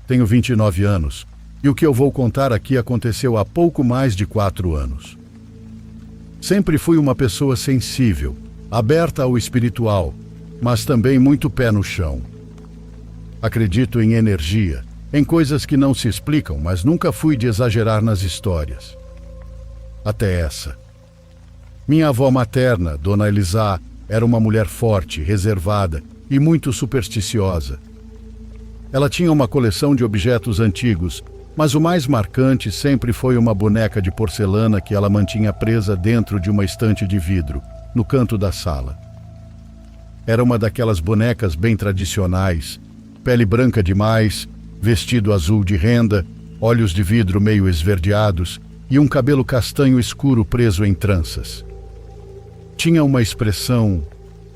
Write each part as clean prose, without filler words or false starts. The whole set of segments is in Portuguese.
Tenho 29 anos e o que eu vou contar aqui aconteceu há pouco mais de 4 anos. Sempre fui uma pessoa sensível, aberta ao espiritual, mas também muito pé no chão. Acredito em energia, em coisas que não se explicam, mas nunca fui de exagerar nas histórias. Até essa. Minha avó materna, Dona Elisá, era uma mulher forte, reservada e muito supersticiosa. Ela tinha uma coleção de objetos antigos, mas o mais marcante sempre foi uma boneca de porcelana que ela mantinha presa dentro de uma estante de vidro, no canto da sala. Era uma daquelas bonecas bem tradicionais, pele branca demais, vestido azul de renda, olhos de vidro meio esverdeados e um cabelo castanho escuro preso em tranças. Tinha uma expressão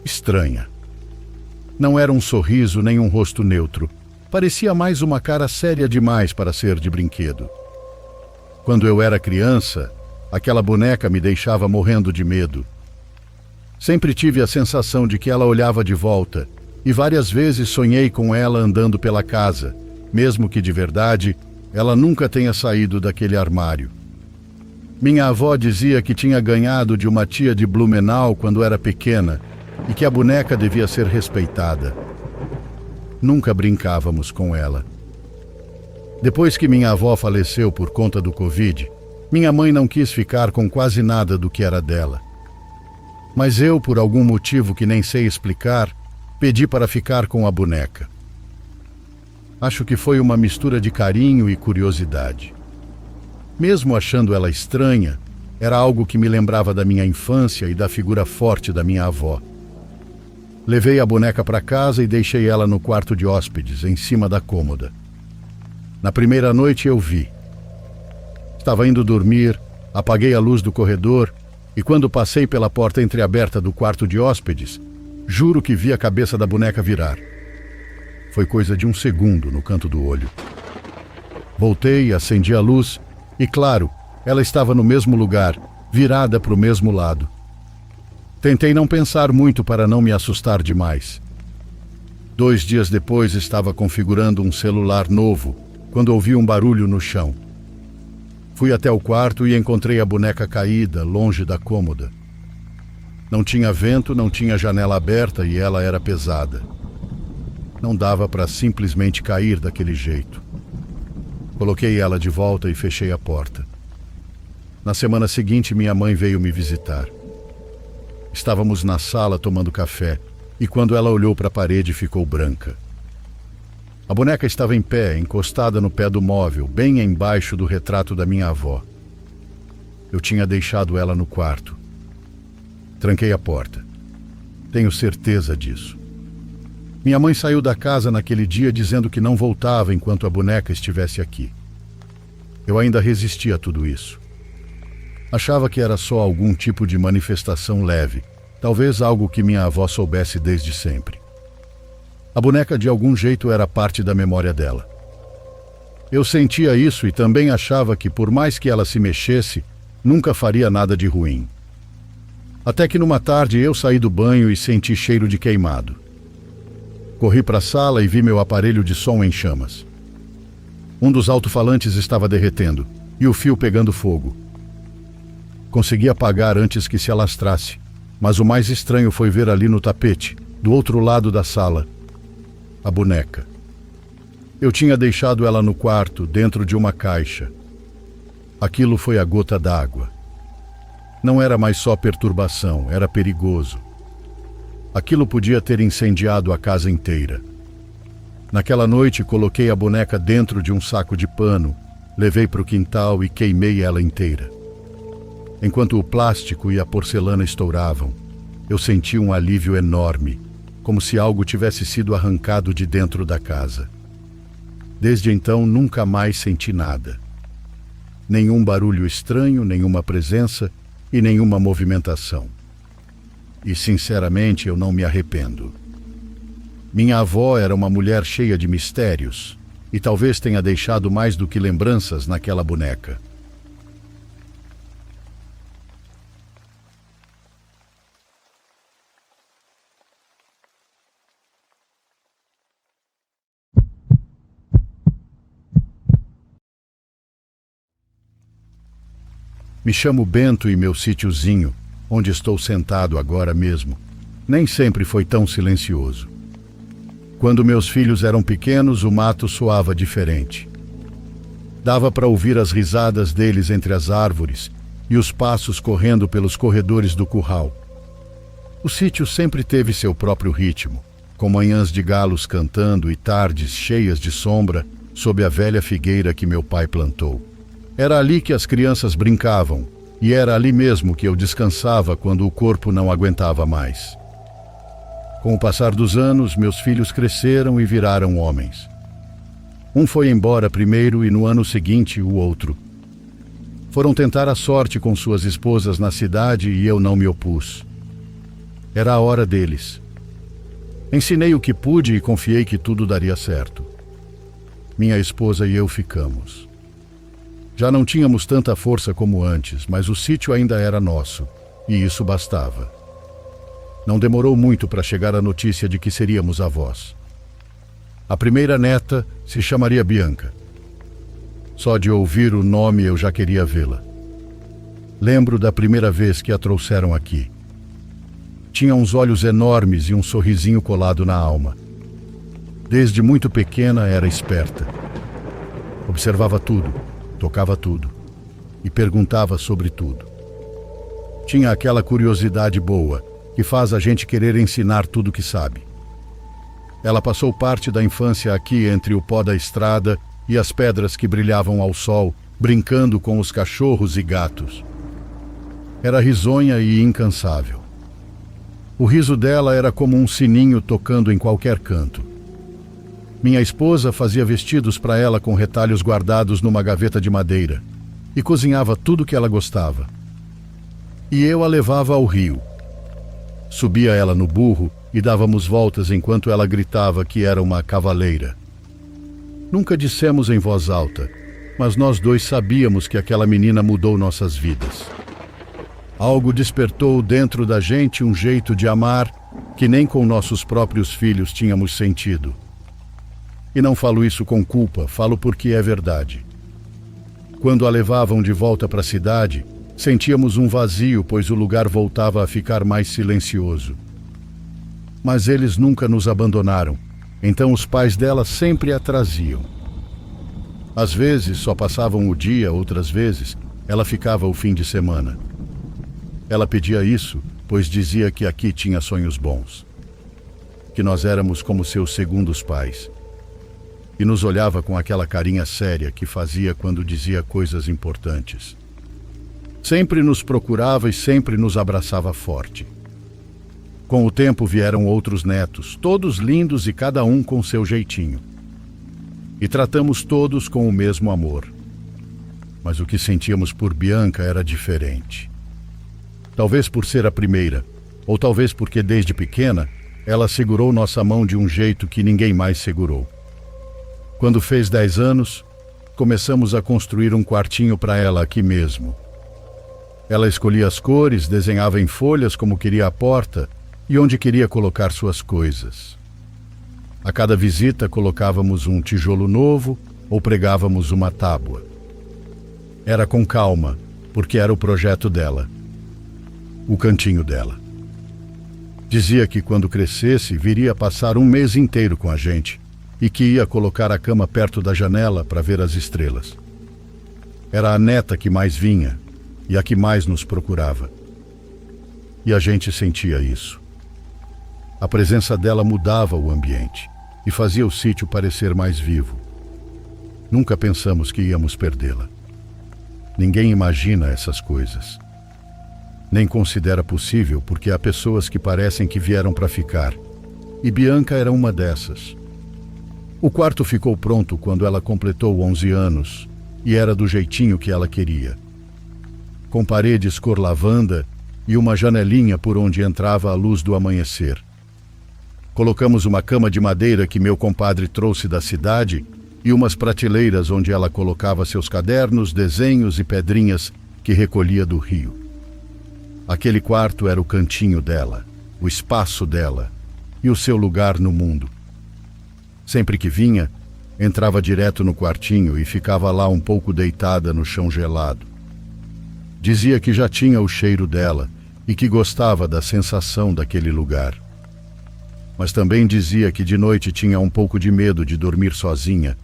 estranha. Não era um sorriso nem um rosto neutro. Parecia mais uma cara séria demais para ser de brinquedo. Quando eu era criança, aquela boneca me deixava morrendo de medo. Sempre tive a sensação de que ela olhava de volta, e várias vezes sonhei com ela andando pela casa, mesmo que de verdade ela nunca tenha saído daquele armário. Minha avó dizia que tinha ganhado de uma tia de Blumenau quando era pequena e que a boneca devia ser respeitada. Nunca brincávamos com ela. Depois que minha avó faleceu por conta do Covid, minha mãe não quis ficar com quase nada do que era dela. Mas eu, por algum motivo que nem sei explicar, pedi para ficar com a boneca. Acho que foi uma mistura de carinho e curiosidade. Mesmo achando ela estranha, era algo que me lembrava da minha infância e da figura forte da minha avó. Levei a boneca para casa e deixei ela no quarto de hóspedes, em cima da cômoda. Na primeira noite eu vi. Estava indo dormir, apaguei a luz do corredor e quando passei pela porta entreaberta do quarto de hóspedes, juro que vi a cabeça da boneca virar. Foi coisa de um segundo no canto do olho. Voltei, acendi a luz e, claro, ela estava no mesmo lugar, virada para o mesmo lado. Tentei não pensar muito para não me assustar demais. 2 dias depois estava configurando um celular novo, quando ouvi um barulho no chão. Fui até o quarto e encontrei a boneca caída, longe da cômoda. Não tinha vento, não tinha janela aberta e ela era pesada. Não dava para simplesmente cair daquele jeito. Coloquei ela de volta e fechei a porta. Na semana seguinte, minha mãe veio me visitar. Estávamos na sala tomando café e quando ela olhou para a parede ficou branca. A boneca estava em pé, encostada no pé do móvel, bem embaixo do retrato da minha avó. Eu tinha deixado ela no quarto. Tranquei a porta. Tenho certeza disso. Minha mãe saiu da casa naquele dia dizendo que não voltava enquanto a boneca estivesse aqui. Eu ainda resistia a tudo isso. Achava que era só algum tipo de manifestação leve, talvez algo que minha avó soubesse desde sempre. A boneca de algum jeito era parte da memória dela. Eu sentia isso e também achava que por mais que ela se mexesse, nunca faria nada de ruim. Até que numa tarde eu saí do banho e senti cheiro de queimado. Corri para a sala e vi meu aparelho de som em chamas. Um dos alto-falantes estava derretendo e o fio pegando fogo. Consegui apagar antes que se alastrasse, mas o mais estranho foi ver ali no tapete, do outro lado da sala, a boneca. Eu tinha deixado ela no quarto, dentro de uma caixa. Aquilo foi a gota d'água. Não era mais só perturbação, era perigoso. Aquilo podia ter incendiado a casa inteira. Naquela noite, coloquei a boneca dentro de um saco de pano, levei para o quintal e queimei ela inteira. Enquanto o plástico e a porcelana estouravam, eu senti um alívio enorme, como se algo tivesse sido arrancado de dentro da casa. Desde então, nunca mais senti nada. Nenhum barulho estranho, nenhuma presença e nenhuma movimentação. E, sinceramente, eu não me arrependo. Minha avó era uma mulher cheia de mistérios e talvez tenha deixado mais do que lembranças naquela boneca. Me chamo Bento e meu sítiozinho, onde estou sentado agora mesmo, nem sempre foi tão silencioso. Quando meus filhos eram pequenos, o mato soava diferente. Dava para ouvir as risadas deles entre as árvores e os passos correndo pelos corredores do curral. O sítio sempre teve seu próprio ritmo, com manhãs de galos cantando e tardes cheias de sombra sob a velha figueira que meu pai plantou. Era ali que as crianças brincavam, e era ali mesmo que eu descansava quando o corpo não aguentava mais. Com o passar dos anos, meus filhos cresceram e viraram homens. Um foi embora primeiro e no ano seguinte o outro. Foram tentar a sorte com suas esposas na cidade e eu não me opus. Era a hora deles. Ensinei o que pude e confiei que tudo daria certo. Minha esposa e eu ficamos. Já não tínhamos tanta força como antes, mas o sítio ainda era nosso, e isso bastava. Não demorou muito para chegar a notícia de que seríamos avós. A primeira neta se chamaria Bianca. Só de ouvir o nome eu já queria vê-la. Lembro da primeira vez que a trouxeram aqui. Tinha uns olhos enormes e um sorrisinho colado na alma. Desde muito pequena era esperta. Observava tudo, tocava tudo e perguntava sobre tudo. Tinha aquela curiosidade boa que faz a gente querer ensinar tudo que sabe. Ela passou parte da infância aqui entre o pó da estrada e as pedras que brilhavam ao sol, brincando com os cachorros e gatos. Era risonha e incansável. O riso dela era como um sininho tocando em qualquer canto. Minha esposa fazia vestidos para ela com retalhos guardados numa gaveta de madeira e cozinhava tudo que ela gostava. E eu a levava ao rio. Subia ela no burro e dávamos voltas enquanto ela gritava que era uma cavaleira. Nunca dissemos em voz alta, mas nós dois sabíamos que aquela menina mudou nossas vidas. Algo despertou dentro da gente um jeito de amar que nem com nossos próprios filhos tínhamos sentido. E não falo isso com culpa, falo porque é verdade. Quando a levavam de volta para a cidade, sentíamos um vazio, pois o lugar voltava a ficar mais silencioso. Mas eles nunca nos abandonaram, então os pais dela sempre a traziam. Às vezes só passavam o dia, outras vezes ela ficava o fim de semana. Ela pedia isso, pois dizia que aqui tinha sonhos bons, que nós éramos como seus segundos pais. E nos olhava com aquela carinha séria que fazia quando dizia coisas importantes. Sempre nos procurava e sempre nos abraçava forte. Com o tempo vieram outros netos, todos lindos e cada um com seu jeitinho. E tratamos todos com o mesmo amor. Mas o que sentíamos por Bianca era diferente. Talvez por ser a primeira, ou talvez porque desde pequena ela segurou nossa mão de um jeito que ninguém mais segurou. Quando fez 10 anos, começamos a construir um quartinho para ela aqui mesmo. Ela escolhia as cores, desenhava em folhas como queria a porta e onde queria colocar suas coisas. A cada visita colocávamos um tijolo novo ou pregávamos uma tábua. Era com calma, porque era o projeto dela, o cantinho dela. Dizia que quando crescesse viria passar um mês inteiro com a gente e que ia colocar a cama perto da janela para ver as estrelas. Era a neta que mais vinha e a que mais nos procurava. E a gente sentia isso. A presença dela mudava o ambiente e fazia o sítio parecer mais vivo. Nunca pensamos que íamos perdê-la. Ninguém imagina essas coisas. Nem considera possível porque há pessoas que parecem que vieram para ficar. E Bianca era uma dessas. O quarto ficou pronto quando ela completou 11 anos e era do jeitinho que ela queria. Com paredes cor lavanda e uma janelinha por onde entrava a luz do amanhecer. Colocamos uma cama de madeira que meu compadre trouxe da cidade e umas prateleiras onde ela colocava seus cadernos, desenhos e pedrinhas que recolhia do rio. Aquele quarto era o cantinho dela, o espaço dela e o seu lugar no mundo. Sempre que vinha, entrava direto no quartinho e ficava lá um pouco deitada no chão gelado. Dizia que já tinha o cheiro dela e que gostava da sensação daquele lugar. Mas também dizia que de noite tinha um pouco de medo de dormir sozinha,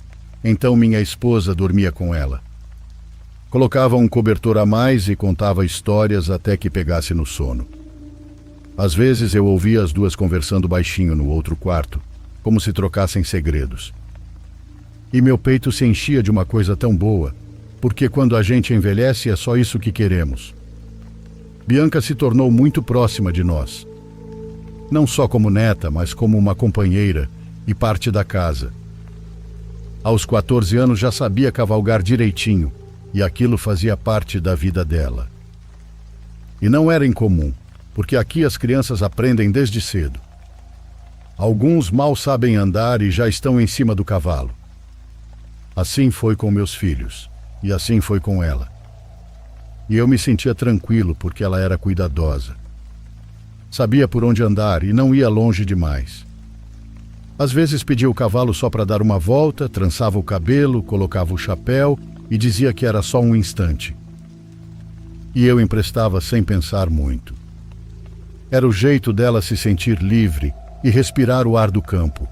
então minha esposa dormia com ela. Colocava um cobertor a mais e contava histórias até que pegasse no sono. Às vezes eu ouvia as duas conversando baixinho no outro quarto, como se trocassem segredos. E meu peito se enchia de uma coisa tão boa, porque quando a gente envelhece é só isso que queremos. Bianca se tornou muito próxima de nós. Não só como neta, mas como uma companheira e parte da casa. Aos 14 anos já sabia cavalgar direitinho, e aquilo fazia parte da vida dela. E não era incomum, porque aqui as crianças aprendem desde cedo. Alguns mal sabem andar e já estão em cima do cavalo. Assim foi com meus filhos, e assim foi com ela. E eu me sentia tranquilo porque ela era cuidadosa. Sabia por onde andar e não ia longe demais. Às vezes pedia o cavalo só para dar uma volta, trançava o cabelo, colocava o chapéu e dizia que era só um instante. E eu emprestava sem pensar muito. Era o jeito dela se sentir livre e respirar o ar do campo.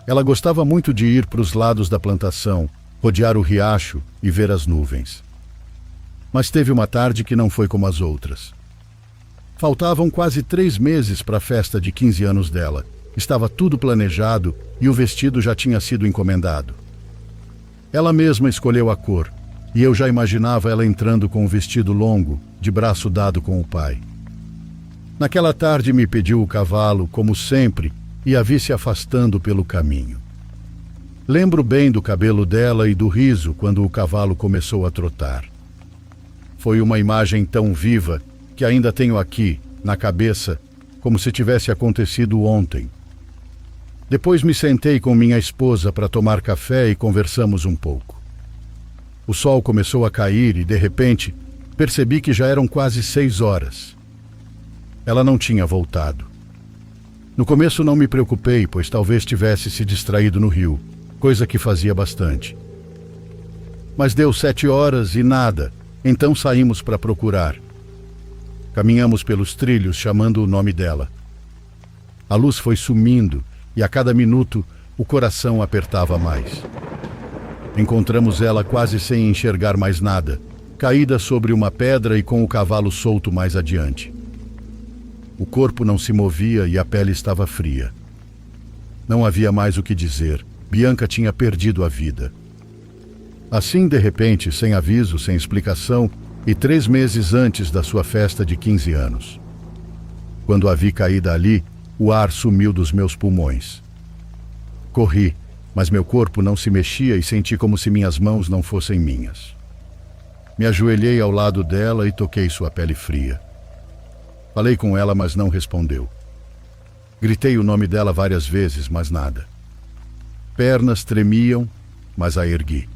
Ela gostava muito de ir para os lados da plantação, rodear o riacho e ver as nuvens. Mas teve uma tarde que não foi como as outras. Faltavam quase 3 meses para a festa de 15 anos dela. Estava tudo planejado e o vestido já tinha sido encomendado. Ela mesma escolheu a cor, e eu já imaginava ela entrando com um vestido longo, de braço dado com o pai. Naquela tarde me pediu o cavalo, como sempre, e a vi se afastando pelo caminho. Lembro bem do cabelo dela e do riso quando o cavalo começou a trotar. Foi uma imagem tão viva que ainda tenho aqui, na cabeça, como se tivesse acontecido ontem. Depois me sentei com minha esposa para tomar café e conversamos um pouco. O sol começou a cair e, de repente, percebi que já eram quase 6 horas. Ela não tinha voltado. No começo não me preocupei, pois talvez tivesse se distraído no rio, coisa que fazia bastante. Mas deu 7 horas e nada, então saímos para procurar. Caminhamos pelos trilhos chamando o nome dela. A luz foi sumindo e a cada minuto o coração apertava mais. Encontramos ela quase sem enxergar mais nada, caída sobre uma pedra e com o cavalo solto mais adiante. O corpo não se movia e a pele estava fria. Não havia mais o que dizer. Bianca tinha perdido a vida. Assim, de repente, sem aviso, sem explicação, e 3 meses antes da sua festa de 15 anos. Quando a vi caída ali, o ar sumiu dos meus pulmões. Corri, mas meu corpo não se mexia e senti como se minhas mãos não fossem minhas. Me ajoelhei ao lado dela e toquei sua pele fria. Falei com ela, mas não respondeu. Gritei o nome dela várias vezes, mas nada. Pernas tremiam, mas a ergui.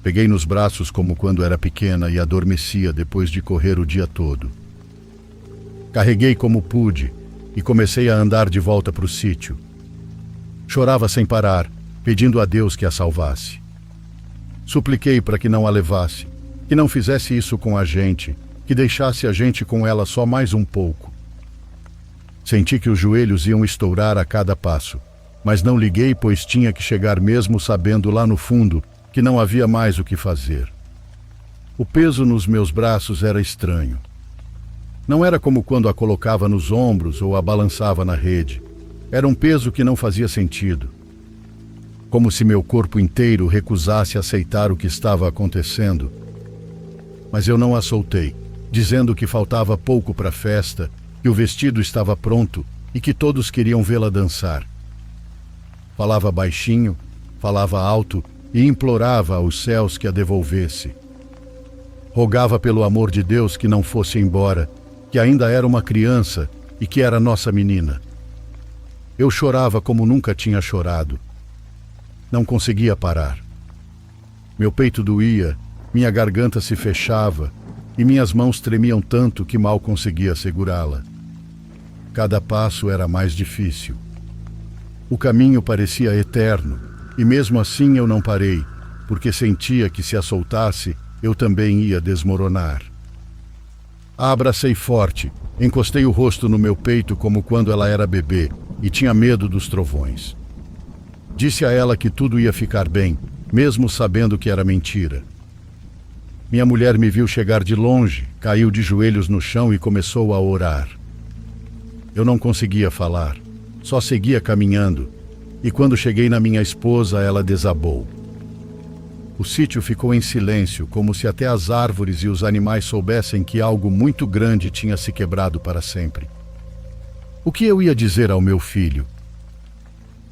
Peguei nos braços como quando era pequena e adormecia depois de correr o dia todo. Carreguei como pude e comecei a andar de volta para o sítio. Chorava sem parar, pedindo a Deus que a salvasse. Supliquei para que não a levasse, que não fizesse isso com a gente, que deixasse a gente com ela só mais um pouco. Senti que os joelhos iam estourar a cada passo, mas não liguei, pois tinha que chegar mesmo sabendo lá no fundo que não havia mais o que fazer. O peso nos meus braços era estranho. Não era como quando a colocava nos ombros ou a balançava na rede. Era um peso que não fazia sentido. Como se meu corpo inteiro recusasse aceitar o que estava acontecendo. Mas eu não a soltei, dizendo que faltava pouco para a festa, que o vestido estava pronto e que todos queriam vê-la dançar. Falava baixinho, falava alto e implorava aos céus que a devolvesse. Rogava pelo amor de Deus que não fosse embora, que ainda era uma criança e que era nossa menina. Eu chorava como nunca tinha chorado. Não conseguia parar. Meu peito doía, minha garganta se fechava e minhas mãos tremiam tanto que mal conseguia segurá-la. Cada passo era mais difícil. O caminho parecia eterno, e mesmo assim eu não parei, porque sentia que se a soltasse, eu também ia desmoronar. A abracei forte, encostei o rosto no meu peito como quando ela era bebê e tinha medo dos trovões. Disse a ela que tudo ia ficar bem, mesmo sabendo que era mentira. Minha mulher me viu chegar de longe, caiu de joelhos no chão e começou a orar. Eu não conseguia falar, só seguia caminhando, e quando cheguei na minha esposa, ela desabou. O sítio ficou em silêncio, como se até as árvores e os animais soubessem que algo muito grande tinha se quebrado para sempre. O que eu ia dizer ao meu filho?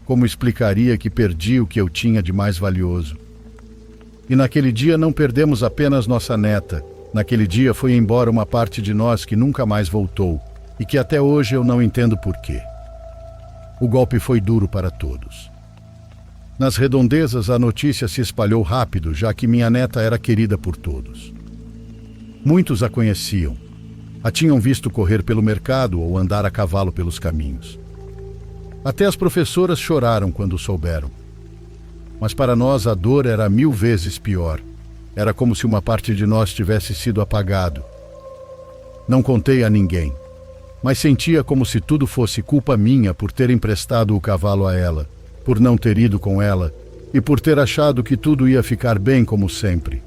Como explicaria que perdi o que eu tinha de mais valioso? E naquele dia não perdemos apenas nossa neta. Naquele dia foi embora uma parte de nós que nunca mais voltou e que até hoje eu não entendo porquê. O golpe foi duro para todos. Nas redondezas, a notícia se espalhou rápido, já que minha neta era querida por todos. Muitos a conheciam. A tinham visto correr pelo mercado ou andar a cavalo pelos caminhos. Até as professoras choraram quando souberam. Mas para nós a dor era 1000 vezes pior. Era como se uma parte de nós tivesse sido apagado. Não contei a ninguém, mas sentia como se tudo fosse culpa minha por ter emprestado o cavalo a ela, por não ter ido com ela e por ter achado que tudo ia ficar bem como sempre.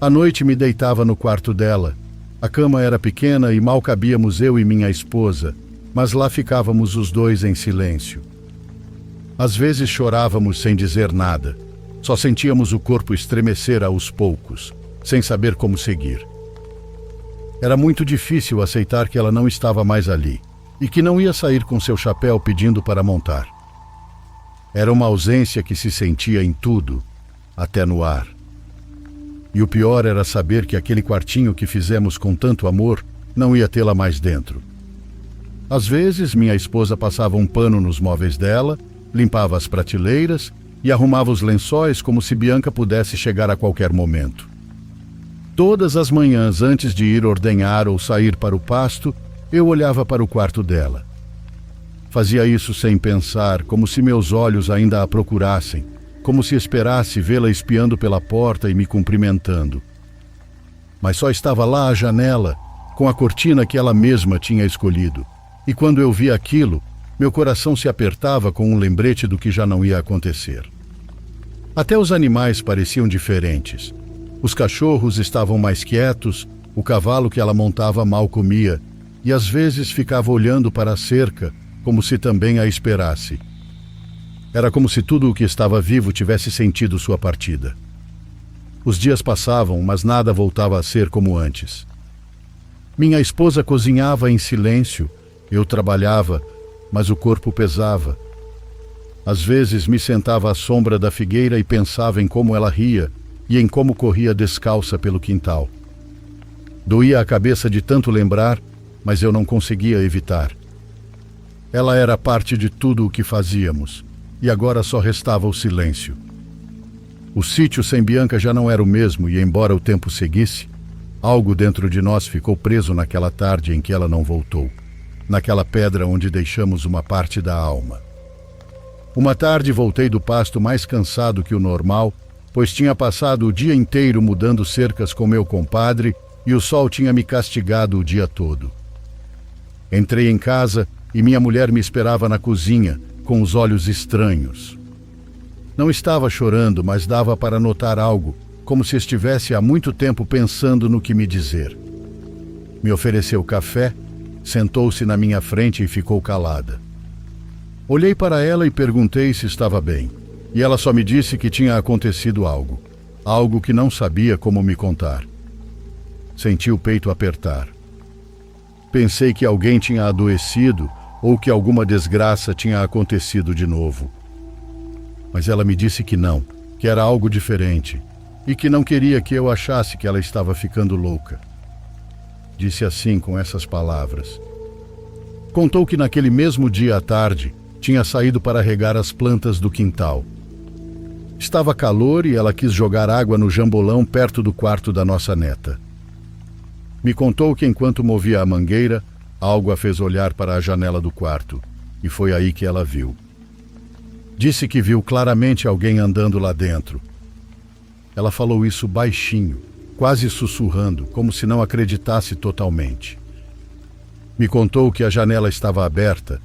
À noite me deitava no quarto dela. A cama era pequena e mal cabíamos eu e minha esposa, mas lá ficávamos os dois em silêncio. Às vezes chorávamos sem dizer nada. Só sentíamos o corpo estremecer aos poucos, sem saber como seguir. Era muito difícil aceitar que ela não estava mais ali e que não ia sair com seu chapéu pedindo para montar. Era uma ausência que se sentia em tudo, até no ar. E o pior era saber que aquele quartinho que fizemos com tanto amor não ia tê-la mais dentro. Às vezes, minha esposa passava um pano nos móveis dela, limpava as prateleiras e arrumava os lençóis como se Bianca pudesse chegar a qualquer momento. Todas as manhãs, antes de ir ordenhar ou sair para o pasto, eu olhava para o quarto dela. Fazia isso sem pensar, como se meus olhos ainda a procurassem, como se esperasse vê-la espiando pela porta e me cumprimentando. Mas só estava lá a janela, com a cortina que ela mesma tinha escolhido. E quando eu vi aquilo, meu coração se apertava com um lembrete do que já não ia acontecer. Até os animais pareciam diferentes. Os cachorros estavam mais quietos, o cavalo que ela montava mal comia, e às vezes ficava olhando para a cerca, como se também a esperasse. Era como se tudo o que estava vivo tivesse sentido sua partida. Os dias passavam, mas nada voltava a ser como antes. Minha esposa cozinhava em silêncio, eu trabalhava, mas o corpo pesava. Às vezes me sentava à sombra da figueira e pensava em como ela ria e em como corria descalça pelo quintal. Doía a cabeça de tanto lembrar, mas eu não conseguia evitar. Ela era parte de tudo o que fazíamos, e agora só restava o silêncio. O sítio sem Bianca já não era o mesmo, e embora o tempo seguisse, algo dentro de nós ficou preso naquela tarde em que ela não voltou, naquela pedra onde deixamos uma parte da alma. Uma tarde voltei do pasto mais cansado que o normal, pois tinha passado o dia inteiro mudando cercas com meu compadre e o sol tinha me castigado o dia todo. Entrei em casa e minha mulher me esperava na cozinha, com os olhos estranhos. Não estava chorando, mas dava para notar algo, como se estivesse há muito tempo pensando no que me dizer. Me ofereceu café, sentou-se na minha frente e ficou calada. Olhei para ela e perguntei se estava bem, e ela só me disse que tinha acontecido algo que não sabia como me contar. Senti o peito apertar. Pensei que alguém tinha adoecido ou que alguma desgraça tinha acontecido de novo. Mas ela me disse que não, que era algo diferente, e que não queria que eu achasse que ela estava ficando louca. Disse assim, com essas palavras. Contou que naquele mesmo dia à tarde, tinha saído para regar as plantas do quintal. Estava calor e ela quis jogar água no jambolão perto do quarto da nossa neta. Me contou que enquanto movia a mangueira, algo a fez olhar para a janela do quarto, e foi aí que ela viu. Disse que viu claramente alguém andando lá dentro. Ela falou isso baixinho, quase sussurrando, como se não acreditasse totalmente. Me contou que a janela estava aberta,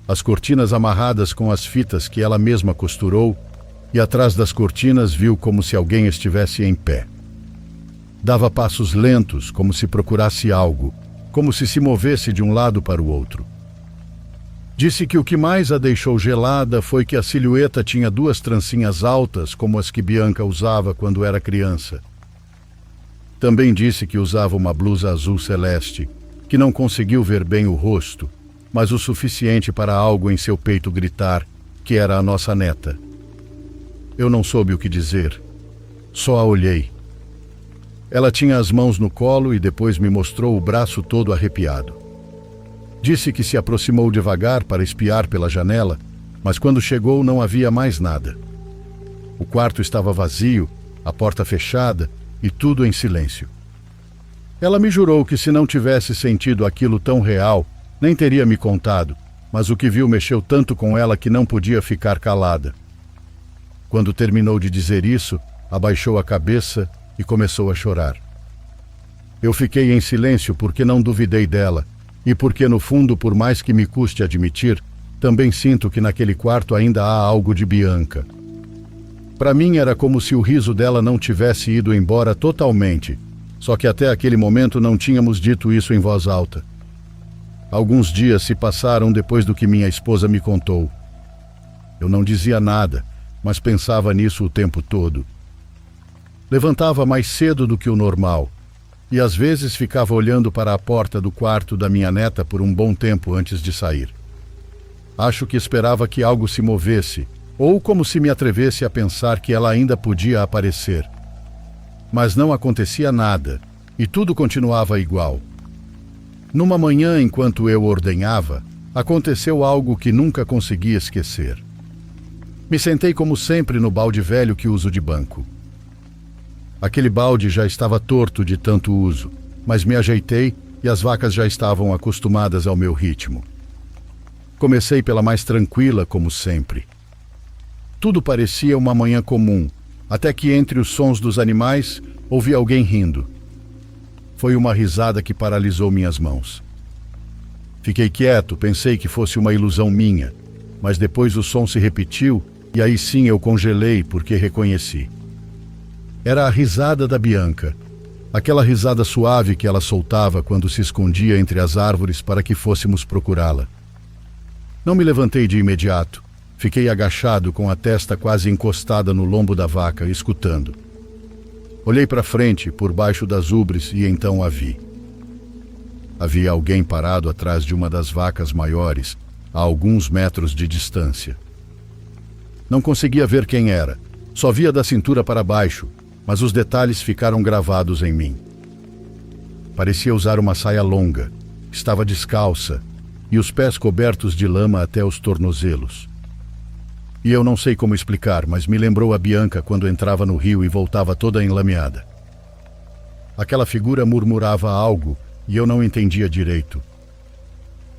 as cortinas amarradas com as fitas que ela mesma costurou, e atrás das cortinas viu como se alguém estivesse em pé. Dava passos lentos, como se procurasse algo, como se movesse de um lado para o outro. Disse que o que mais a deixou gelada foi que a silhueta tinha 2 trancinhas altas, como as que Bianca usava quando era criança. Também disse que usava uma blusa azul celeste, que não conseguiu ver bem o rosto, mas o suficiente para algo em seu peito gritar que era a nossa neta. Eu não soube o que dizer, só a olhei. Ela tinha as mãos no colo e depois me mostrou o braço todo arrepiado. Disse que se aproximou devagar para espiar pela janela, mas quando chegou não havia mais nada. O quarto estava vazio, a porta fechada e tudo em silêncio. Ela me jurou que se não tivesse sentido aquilo tão real, nem teria me contado, mas o que viu mexeu tanto com ela que não podia ficar calada. Quando terminou de dizer isso, abaixou a cabeça e começou a chorar. Eu fiquei em silêncio porque não duvidei dela, e porque no fundo, por mais que me custe admitir, também sinto que naquele quarto ainda há algo de Bianca. Para mim era como se o riso dela não tivesse ido embora totalmente, só que até aquele momento não tínhamos dito isso em voz alta. Alguns dias se passaram depois do que minha esposa me contou. Eu não dizia nada, mas pensava nisso o tempo todo. Levantava mais cedo do que o normal, e às vezes ficava olhando para a porta do quarto da minha neta por um bom tempo antes de sair. Acho que esperava que algo se movesse, ou como se me atrevesse a pensar que ela ainda podia aparecer. Mas não acontecia nada, e tudo continuava igual. Numa manhã, enquanto eu ordenhava, aconteceu algo que nunca consegui esquecer. Me sentei como sempre no balde velho que uso de banco. Aquele balde já estava torto de tanto uso, mas me ajeitei e as vacas já estavam acostumadas ao meu ritmo. Comecei pela mais tranquila, como sempre. Tudo parecia uma manhã comum, até que entre os sons dos animais ouvi alguém rindo. Foi uma risada que paralisou minhas mãos. Fiquei quieto, pensei que fosse uma ilusão minha, mas depois o som se repetiu e aí sim eu congelei porque reconheci. Era a risada da Bianca, aquela risada suave que ela soltava quando se escondia entre as árvores para que fôssemos procurá-la. Não me levantei de imediato, fiquei agachado com a testa quase encostada no lombo da vaca, escutando. Olhei para frente, por baixo das ubres, e então a vi. Havia alguém parado atrás de uma das vacas maiores, a alguns metros de distância. Não conseguia ver quem era, só via da cintura para baixo, mas os detalhes ficaram gravados em mim. Parecia usar uma saia longa, estava descalça, e os pés cobertos de lama até os tornozelos. E eu não sei como explicar, mas me lembrou a Bianca quando entrava no rio e voltava toda enlameada. Aquela figura murmurava algo e eu não entendia direito.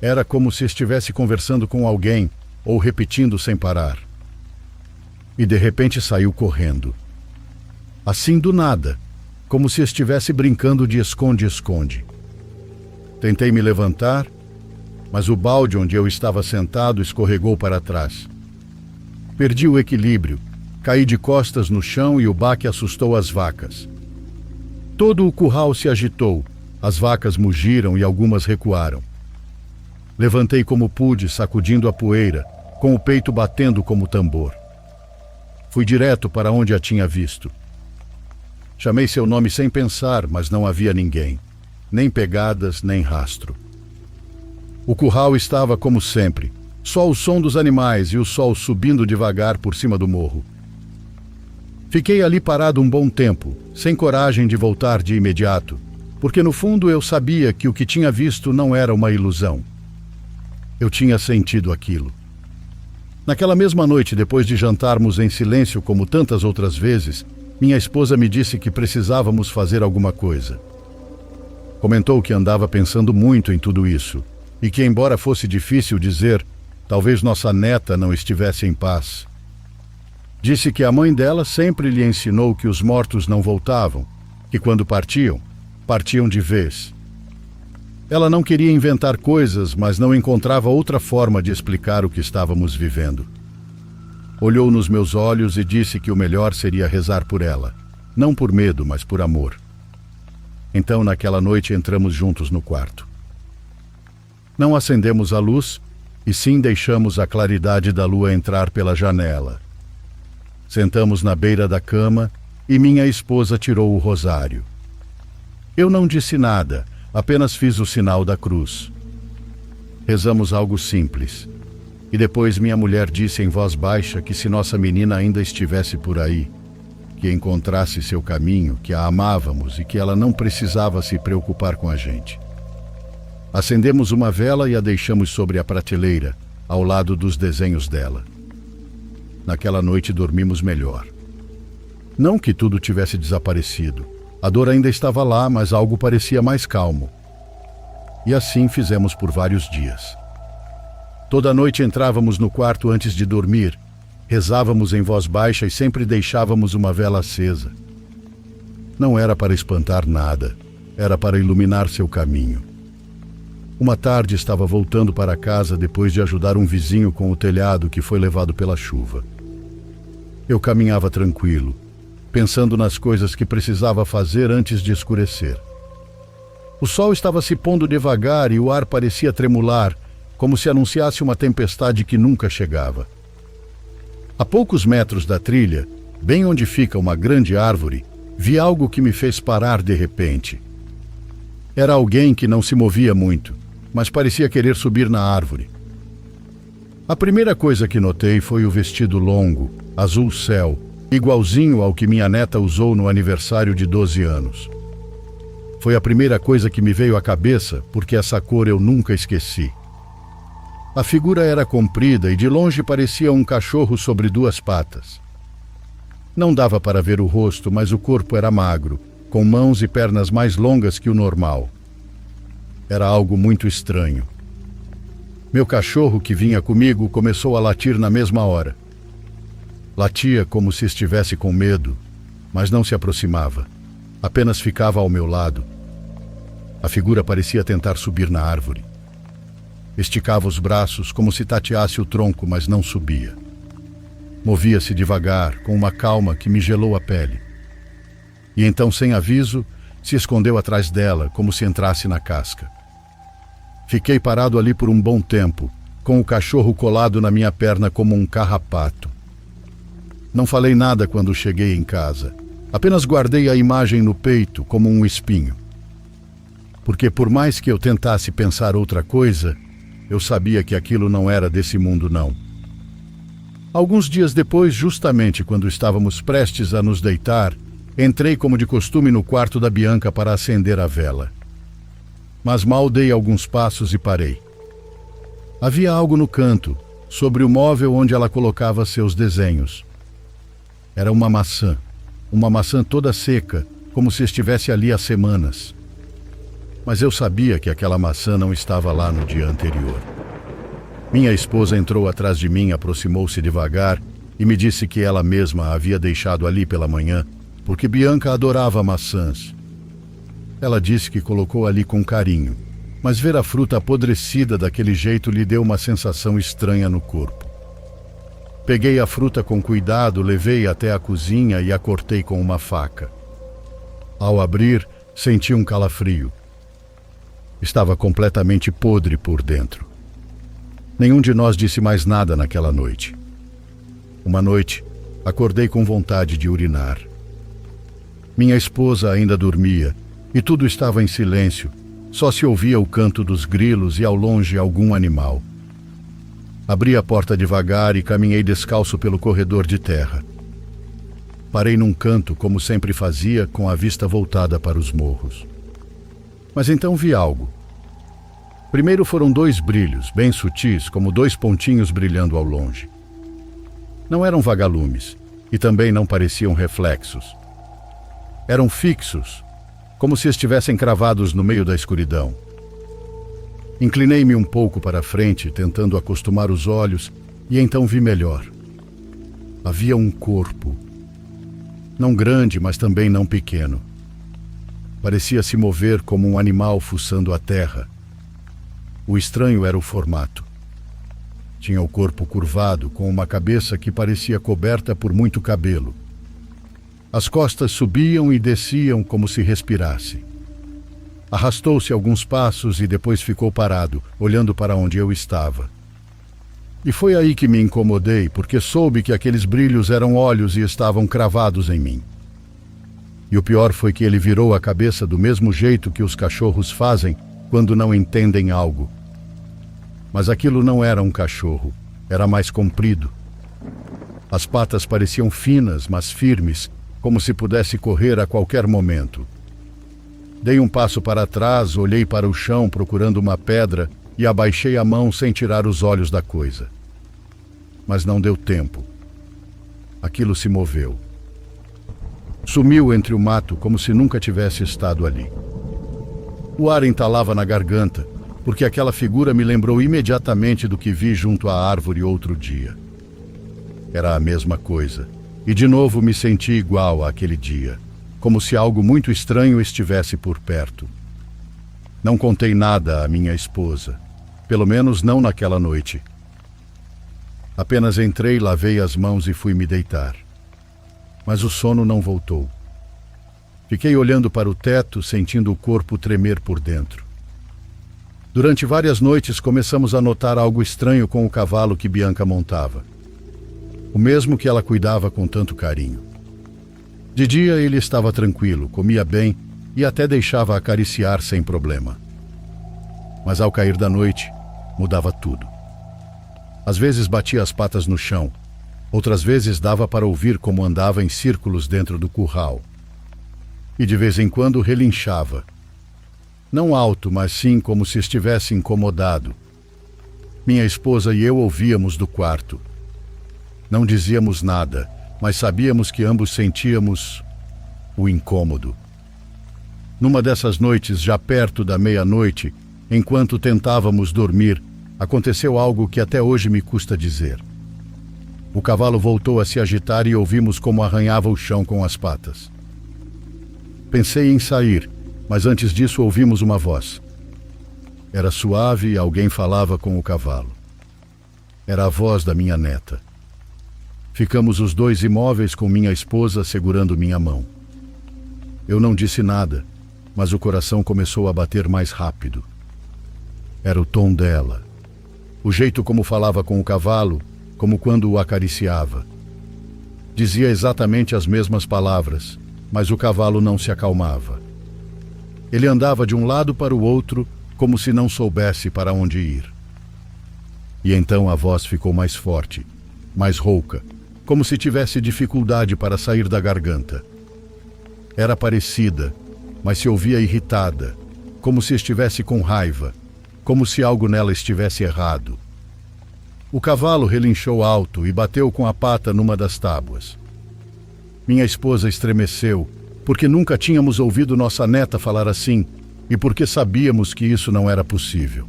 Era como se estivesse conversando com alguém ou repetindo sem parar. E de repente saiu correndo. Assim do nada, como se estivesse brincando de esconde-esconde. Tentei me levantar, mas o balde onde eu estava sentado escorregou para trás. Perdi o equilíbrio, caí de costas no chão e o baque assustou as vacas. Todo o curral se agitou, as vacas mugiram e algumas recuaram. Levantei como pude, sacudindo a poeira, com o peito batendo como tambor. Fui direto para onde a tinha visto. Chamei seu nome sem pensar, mas não havia ninguém. Nem pegadas, nem rastro. O curral estava como sempre. Só o som dos animais e o sol subindo devagar por cima do morro. Fiquei ali parado um bom tempo, sem coragem de voltar de imediato, porque no fundo eu sabia que o que tinha visto não era uma ilusão. Eu tinha sentido aquilo. Naquela mesma noite, depois de jantarmos em silêncio como tantas outras vezes, minha esposa me disse que precisávamos fazer alguma coisa. Comentou que andava pensando muito em tudo isso, e que, embora fosse difícil dizer, talvez nossa neta não estivesse em paz. Disse que a mãe dela sempre lhe ensinou que os mortos não voltavam, que quando partiam, partiam de vez. Ela não queria inventar coisas, mas não encontrava outra forma de explicar o que estávamos vivendo. Olhou nos meus olhos e disse que o melhor seria rezar por ela, não por medo, mas por amor. Então, naquela noite, entramos juntos no quarto. Não acendemos a luz, e sim deixamos a claridade da lua entrar pela janela. Sentamos na beira da cama e minha esposa tirou o rosário. Eu não disse nada, apenas fiz o sinal da cruz. Rezamos algo simples. E depois minha mulher disse em voz baixa que se nossa menina ainda estivesse por aí, que encontrasse seu caminho, que a amávamos e que ela não precisava se preocupar com a gente. Acendemos uma vela e a deixamos sobre a prateleira, ao lado dos desenhos dela. Naquela noite dormimos melhor. Não que tudo tivesse desaparecido. A dor ainda estava lá, mas algo parecia mais calmo. E assim fizemos por vários dias. Toda noite entrávamos no quarto antes de dormir, rezávamos em voz baixa e sempre deixávamos uma vela acesa. Não era para espantar nada, era para iluminar seu caminho. Uma tarde estava voltando para casa depois de ajudar um vizinho com o telhado que foi levado pela chuva. Eu caminhava tranquilo, pensando nas coisas que precisava fazer antes de escurecer. O sol estava se pondo devagar e o ar parecia tremular, como se anunciasse uma tempestade que nunca chegava. A poucos metros da trilha, bem onde fica uma grande árvore, vi algo que me fez parar de repente. Era alguém que não se movia muito, mas parecia querer subir na árvore. A primeira coisa que notei foi o vestido longo, azul céu, igualzinho ao que minha neta usou no aniversário de 12 anos. Foi a primeira coisa que me veio à cabeça, porque essa cor eu nunca esqueci. A figura era comprida e de longe parecia um cachorro sobre duas patas. Não dava para ver o rosto, mas o corpo era magro, com mãos e pernas mais longas que o normal. Era algo muito estranho. Meu cachorro, que vinha comigo, começou a latir na mesma hora. Latia como se estivesse com medo, mas não se aproximava. Apenas ficava ao meu lado. A figura parecia tentar subir na árvore. Esticava os braços como se tateasse o tronco, mas não subia. Movia-se devagar, com uma calma que me gelou a pele. E então, sem aviso, se escondeu atrás dela, como se entrasse na casca. Fiquei parado ali por um bom tempo, com o cachorro colado na minha perna como um carrapato. Não falei nada quando cheguei em casa. Apenas guardei a imagem no peito como um espinho. Porque por mais que eu tentasse pensar outra coisa, eu sabia que aquilo não era desse mundo, não. Alguns dias depois, justamente quando estávamos prestes a nos deitar, entrei como de costume no quarto da Bianca para acender a vela. Mas mal dei alguns passos e parei. Havia algo no canto, sobre o móvel onde ela colocava seus desenhos. Era uma maçã toda seca, como se estivesse ali há semanas. Mas eu sabia que aquela maçã não estava lá no dia anterior. Minha esposa entrou atrás de mim, aproximou-se devagar e me disse que ela mesma a havia deixado ali pela manhã, porque Bianca adorava maçãs. Ela disse que colocou ali com carinho, mas ver a fruta apodrecida daquele jeito lhe deu uma sensação estranha no corpo. Peguei a fruta com cuidado, levei até a cozinha e a cortei com uma faca. Ao abrir, senti um calafrio. Estava completamente podre por dentro. Nenhum de nós disse mais nada naquela noite. Uma noite, acordei com vontade de urinar. Minha esposa ainda dormia e tudo estava em silêncio, só se ouvia o canto dos grilos e ao longe algum animal. Abri a porta devagar e caminhei descalço pelo corredor de terra. Parei num canto, como sempre fazia, com a vista voltada para os morros. Mas então vi algo. Primeiro foram 2 brilhos, bem sutis, como 2 pontinhos brilhando ao longe. Não eram vagalumes, e também não pareciam reflexos. Eram fixos, como se estivessem cravados no meio da escuridão. Inclinei-me um pouco para frente, tentando acostumar os olhos, e então vi melhor. Havia um corpo. Não grande, mas também não pequeno. Parecia se mover como um animal fuçando a terra. O estranho era o formato. Tinha o corpo curvado, com uma cabeça que parecia coberta por muito cabelo. As costas subiam e desciam como se respirasse. Arrastou-se alguns passos e depois ficou parado, olhando para onde eu estava. E foi aí que me incomodei, porque soube que aqueles brilhos eram olhos e estavam cravados em mim. E o pior foi que ele virou a cabeça do mesmo jeito que os cachorros fazem quando não entendem algo. Mas aquilo não era um cachorro, era mais comprido. As patas pareciam finas, mas firmes, como se pudesse correr a qualquer momento. Dei um passo para trás, olhei para o chão procurando uma pedra e abaixei a mão sem tirar os olhos da coisa. Mas não deu tempo. Aquilo se moveu. Sumiu entre o mato como se nunca tivesse estado ali. O ar entalava na garganta, porque aquela figura me lembrou imediatamente do que vi junto à árvore outro dia. Era a mesma coisa, e de novo me senti igual àquele dia, como se algo muito estranho estivesse por perto. Não contei nada à minha esposa, pelo menos não naquela noite. Apenas entrei, lavei as mãos e fui me deitar. Mas o sono não voltou. Fiquei olhando para o teto, sentindo o corpo tremer por dentro. Durante várias noites começamos a notar algo estranho com o cavalo que Bianca montava. O mesmo que ela cuidava com tanto carinho. De dia ele estava tranquilo, comia bem e até deixava acariciar sem problema. Mas ao cair da noite, mudava tudo. Às vezes batia as patas no chão, outras vezes dava para ouvir como andava em círculos dentro do curral. E de vez em quando relinchava. Não alto, mas sim como se estivesse incomodado. Minha esposa e eu ouvíamos do quarto. Não dizíamos nada, mas sabíamos que ambos sentíamos o incômodo. Numa dessas noites, já perto da meia-noite, enquanto tentávamos dormir, aconteceu algo que até hoje me custa dizer. O cavalo voltou a se agitar e ouvimos como arranhava o chão com as patas. Pensei em sair, mas antes disso ouvimos uma voz. Era suave e alguém falava com o cavalo. Era a voz da minha neta. Ficamos os dois imóveis com minha esposa segurando minha mão. Eu não disse nada, mas o coração começou a bater mais rápido. Era o tom dela. O jeito como falava com o cavalo, como quando o acariciava. Dizia exatamente as mesmas palavras, mas o cavalo não se acalmava. Ele andava de um lado para o outro, como se não soubesse para onde ir. E então a voz ficou mais forte, mais rouca, como se tivesse dificuldade para sair da garganta. Era parecida, mas se ouvia irritada, como se estivesse com raiva, como se algo nela estivesse errado. O cavalo relinchou alto e bateu com a pata numa das tábuas. Minha esposa estremeceu, porque nunca tínhamos ouvido nossa neta falar assim e porque sabíamos que isso não era possível.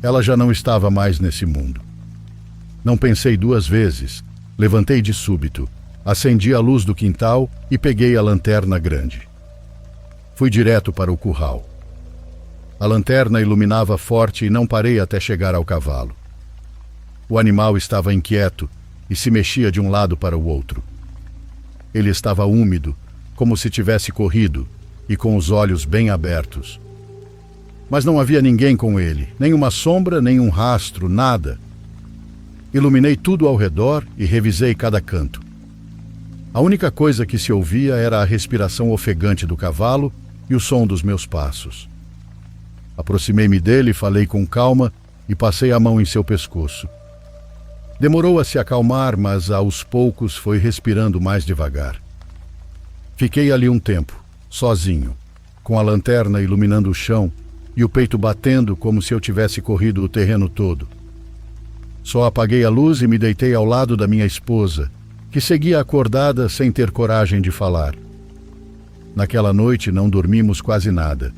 Ela já não estava mais nesse mundo. Não pensei duas vezes. Levantei de súbito, acendi a luz do quintal e peguei a lanterna grande. Fui direto para o curral. A lanterna iluminava forte e não parei até chegar ao cavalo. O animal estava inquieto e se mexia de um lado para o outro. Ele estava úmido, como se tivesse corrido, e com os olhos bem abertos. Mas não havia ninguém com ele, nem uma sombra, nem um rastro, nada. Iluminei tudo ao redor e revisei cada canto. A única coisa que se ouvia era a respiração ofegante do cavalo e o som dos meus passos. Aproximei-me dele, falei com calma e passei a mão em seu pescoço. Demorou a se acalmar, mas aos poucos foi respirando mais devagar. Fiquei ali um tempo, sozinho, com a lanterna iluminando o chão e o peito batendo como se eu tivesse corrido o terreno todo. Só apaguei a luz e me deitei ao lado da minha esposa, que seguia acordada sem ter coragem de falar. Naquela noite não dormimos quase nada.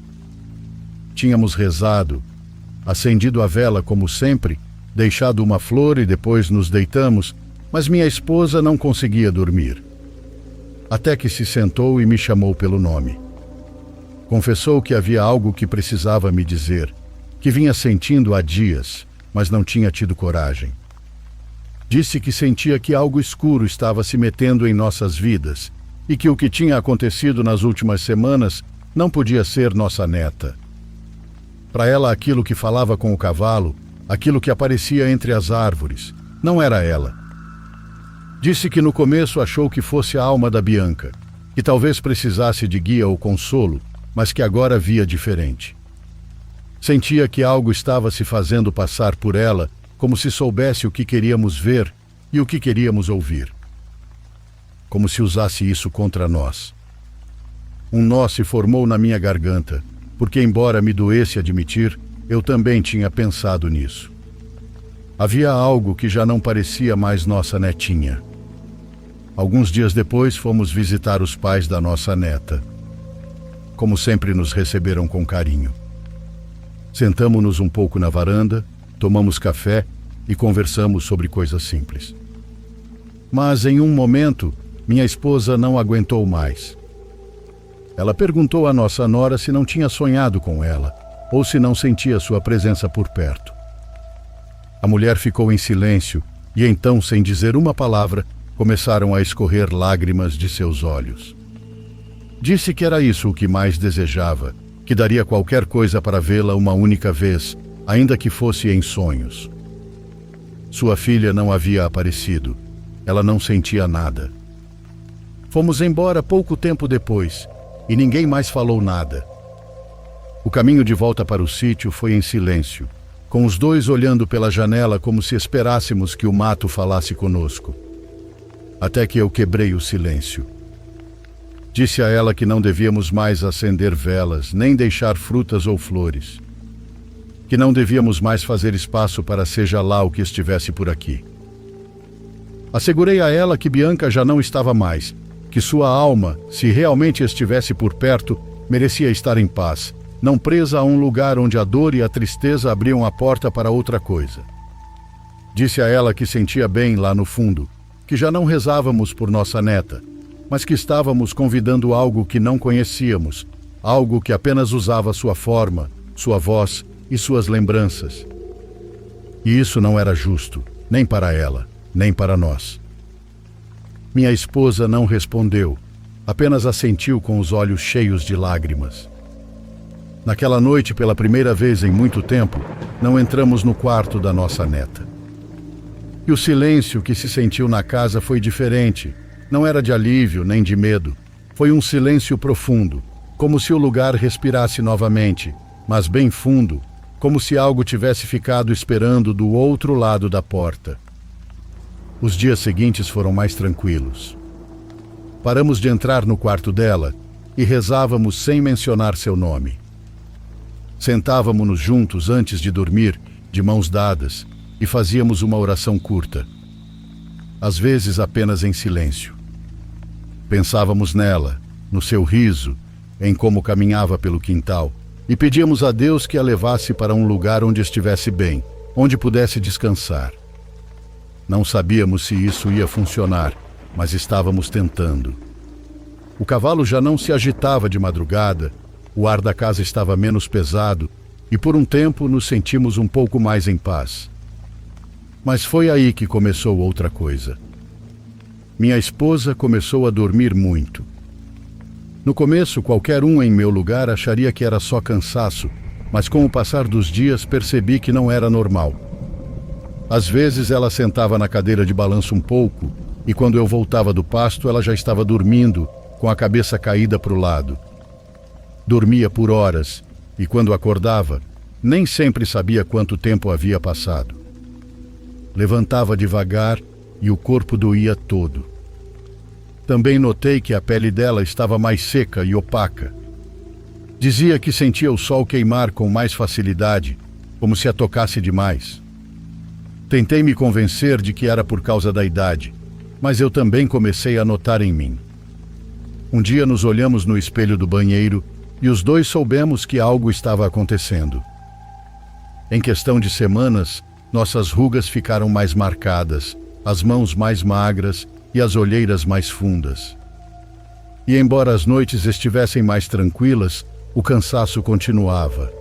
Tínhamos rezado, acendido a vela como sempre, deixado uma flor e depois nos deitamos, mas minha esposa não conseguia dormir. Até que se sentou e me chamou pelo nome. Confessou que havia algo que precisava me dizer, que vinha sentindo há dias, mas não tinha tido coragem. Disse que sentia que algo escuro estava se metendo em nossas vidas e que o que tinha acontecido nas últimas semanas não podia ser nossa neta. Para ela, aquilo que falava com o cavalo, aquilo que aparecia entre as árvores, não era ela. Disse que no começo achou que fosse a alma da Bianca, que talvez precisasse de guia ou consolo, mas que agora via diferente. Sentia que algo estava se fazendo passar por ela, como se soubesse o que queríamos ver e o que queríamos ouvir. Como se usasse isso contra nós. Um nó se formou na minha garganta, porque, embora me doesse admitir, eu também tinha pensado nisso. Havia algo que já não parecia mais nossa netinha. Alguns dias depois, fomos visitar os pais da nossa neta. Como sempre, nos receberam com carinho. Sentamo-nos um pouco na varanda, tomamos café e conversamos sobre coisas simples. Mas, em um momento, minha esposa não aguentou mais. Ela perguntou à nossa nora se não tinha sonhado com ela, ou se não sentia sua presença por perto. A mulher ficou em silêncio e então, sem dizer uma palavra, começaram a escorrer lágrimas de seus olhos. Disse que era isso o que mais desejava, que daria qualquer coisa para vê-la uma única vez, ainda que fosse em sonhos. Sua filha não havia aparecido. Ela não sentia nada. Fomos embora pouco tempo depois, e ninguém mais falou nada. O caminho de volta para o sítio foi em silêncio, com os dois olhando pela janela como se esperássemos que o mato falasse conosco. Até que eu quebrei o silêncio. Disse a ela que não devíamos mais acender velas, nem deixar frutas ou flores. Que não devíamos mais fazer espaço para seja lá o que estivesse por aqui. Assegurei a ela que Bianca já não estava mais, que sua alma, se realmente estivesse por perto, merecia estar em paz, não presa a um lugar onde a dor e a tristeza abriam a porta para outra coisa. Disse a ela que sentia bem lá no fundo, que já não rezávamos por nossa neta, mas que estávamos convidando algo que não conhecíamos, algo que apenas usava sua forma, sua voz e suas lembranças. E isso não era justo, nem para ela, nem para nós. Minha esposa não respondeu, apenas assentiu com os olhos cheios de lágrimas. Naquela noite, pela primeira vez em muito tempo, não entramos no quarto da nossa neta. E o silêncio que se sentiu na casa foi diferente. Não era de alívio nem de medo. Foi um silêncio profundo, como se o lugar respirasse novamente, mas bem fundo, como se algo tivesse ficado esperando do outro lado da porta. Os dias seguintes foram mais tranquilos. Paramos de entrar no quarto dela e rezávamos sem mencionar seu nome. Sentávamos-nos juntos antes de dormir, de mãos dadas, e fazíamos uma oração curta. Às vezes apenas em silêncio. Pensávamos nela, no seu riso, em como caminhava pelo quintal, e pedíamos a Deus que a levasse para um lugar onde estivesse bem, onde pudesse descansar. Não sabíamos se isso ia funcionar, mas estávamos tentando. O cavalo já não se agitava de madrugada, o ar da casa estava menos pesado e por um tempo nos sentimos um pouco mais em paz. Mas foi aí que começou outra coisa. Minha esposa começou a dormir muito. No começo, qualquer um em meu lugar acharia que era só cansaço, mas com o passar dos dias percebi que não era normal. Às vezes ela sentava na cadeira de balanço um pouco, e quando eu voltava do pasto ela já estava dormindo, com a cabeça caída para o lado. Dormia por horas, e quando acordava, nem sempre sabia quanto tempo havia passado. Levantava devagar e o corpo doía todo. Também notei que a pele dela estava mais seca e opaca. Dizia que sentia o sol queimar com mais facilidade, como se a tocasse demais. Tentei me convencer de que era por causa da idade, mas eu também comecei a notar em mim. Um dia nos olhamos no espelho do banheiro e os dois soubemos que algo estava acontecendo. Em questão de semanas, nossas rugas ficaram mais marcadas, as mãos mais magras e as olheiras mais fundas. E embora as noites estivessem mais tranquilas, o cansaço continuava.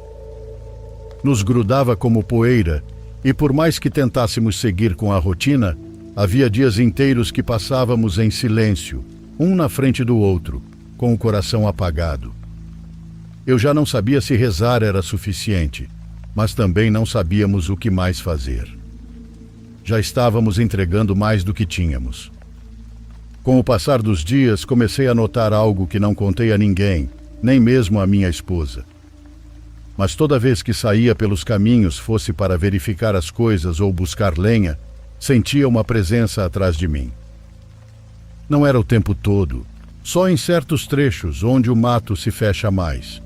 Nos grudava como poeira, e por mais que tentássemos seguir com a rotina, havia dias inteiros que passávamos em silêncio, um na frente do outro, com o coração apagado. Eu já não sabia se rezar era suficiente, mas também não sabíamos o que mais fazer. Já estávamos entregando mais do que tínhamos. Com o passar dos dias, comecei a notar algo que não contei a ninguém, nem mesmo a minha esposa. Mas toda vez que saía pelos caminhos, fosse para verificar as coisas ou buscar lenha, sentia uma presença atrás de mim. Não era o tempo todo, só em certos trechos onde o mato se fecha mais.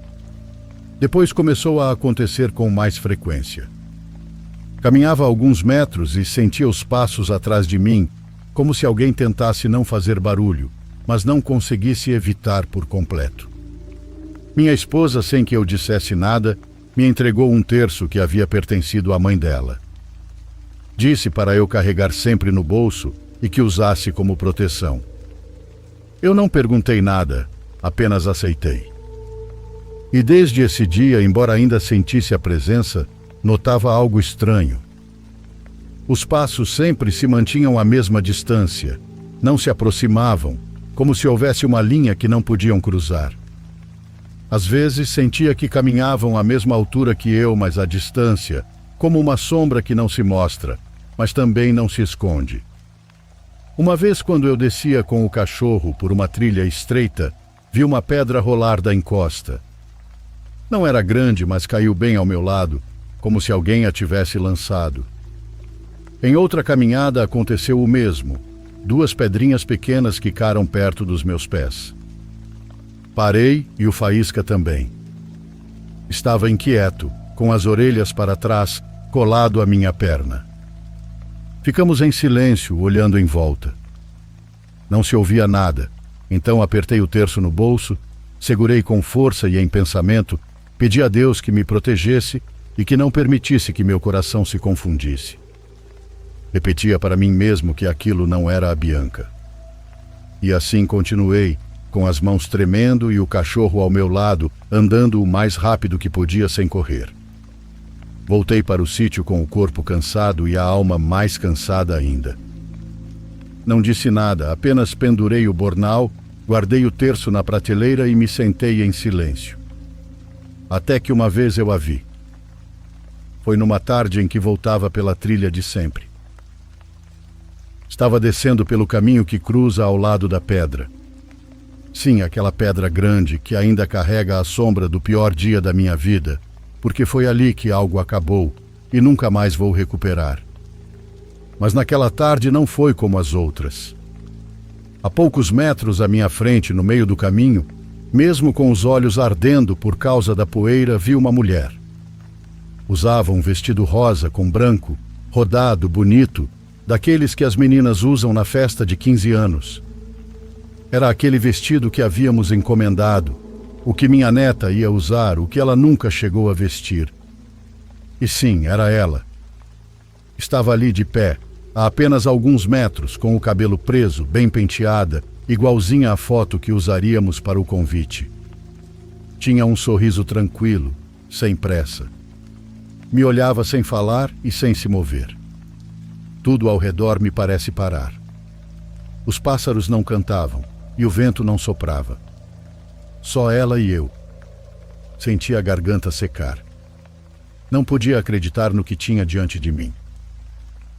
Depois começou a acontecer com mais frequência. Caminhava alguns metros e sentia os passos atrás de mim, como se alguém tentasse não fazer barulho, mas não conseguisse evitar por completo. Minha esposa, sem que eu dissesse nada, me entregou um terço que havia pertencido à mãe dela. Disse para eu carregar sempre no bolso e que usasse como proteção. Eu não perguntei nada, apenas aceitei. E desde esse dia, embora ainda sentisse a presença, notava algo estranho. Os passos sempre se mantinham à mesma distância, não se aproximavam, como se houvesse uma linha que não podiam cruzar. Às vezes sentia que caminhavam à mesma altura que eu, mas à distância, como uma sombra que não se mostra, mas também não se esconde. Uma vez, quando eu descia com o cachorro por uma trilha estreita, vi uma pedra rolar da encosta. Não era grande, mas caiu bem ao meu lado, como se alguém a tivesse lançado. Em outra caminhada aconteceu o mesmo, 2 pedrinhas pequenas quicaram perto dos meus pés. Parei e o faísca também. Estava inquieto, com as orelhas para trás, colado à minha perna. Ficamos em silêncio, olhando em volta. Não se ouvia nada, então apertei o terço no bolso, segurei com força e em pensamento, pedi a Deus que me protegesse e que não permitisse que meu coração se confundisse. Repetia para mim mesmo que aquilo não era a Bianca. E assim continuei, com as mãos tremendo e o cachorro ao meu lado, andando o mais rápido que podia sem correr. Voltei para o sítio com o corpo cansado e a alma mais cansada ainda. Não disse nada, apenas pendurei o bornal, guardei o terço na prateleira e me sentei em silêncio. Até que uma vez eu a vi. Foi numa tarde em que voltava pela trilha de sempre. Estava descendo pelo caminho que cruza ao lado da pedra. Sim, aquela pedra grande que ainda carrega a sombra do pior dia da minha vida, porque foi ali que algo acabou e nunca mais vou recuperar. Mas naquela tarde não foi como as outras. A poucos metros à minha frente, no meio do caminho, mesmo com os olhos ardendo por causa da poeira, vi uma mulher. Usava um vestido rosa com branco, rodado, bonito, daqueles que as meninas usam na festa de 15 anos. Era aquele vestido que havíamos encomendado, o que minha neta ia usar, o que ela nunca chegou a vestir. E sim, era ela. Estava ali de pé, a apenas alguns metros, com o cabelo preso, bem penteada, igualzinha à foto que usaríamos para o convite. Tinha um sorriso tranquilo, sem pressa. Me olhava sem falar e sem se mover. Tudo ao redor me parece parar. Os pássaros não cantavam e o vento não soprava. Só ela e eu. Senti a garganta secar. Não podia acreditar no que tinha diante de mim.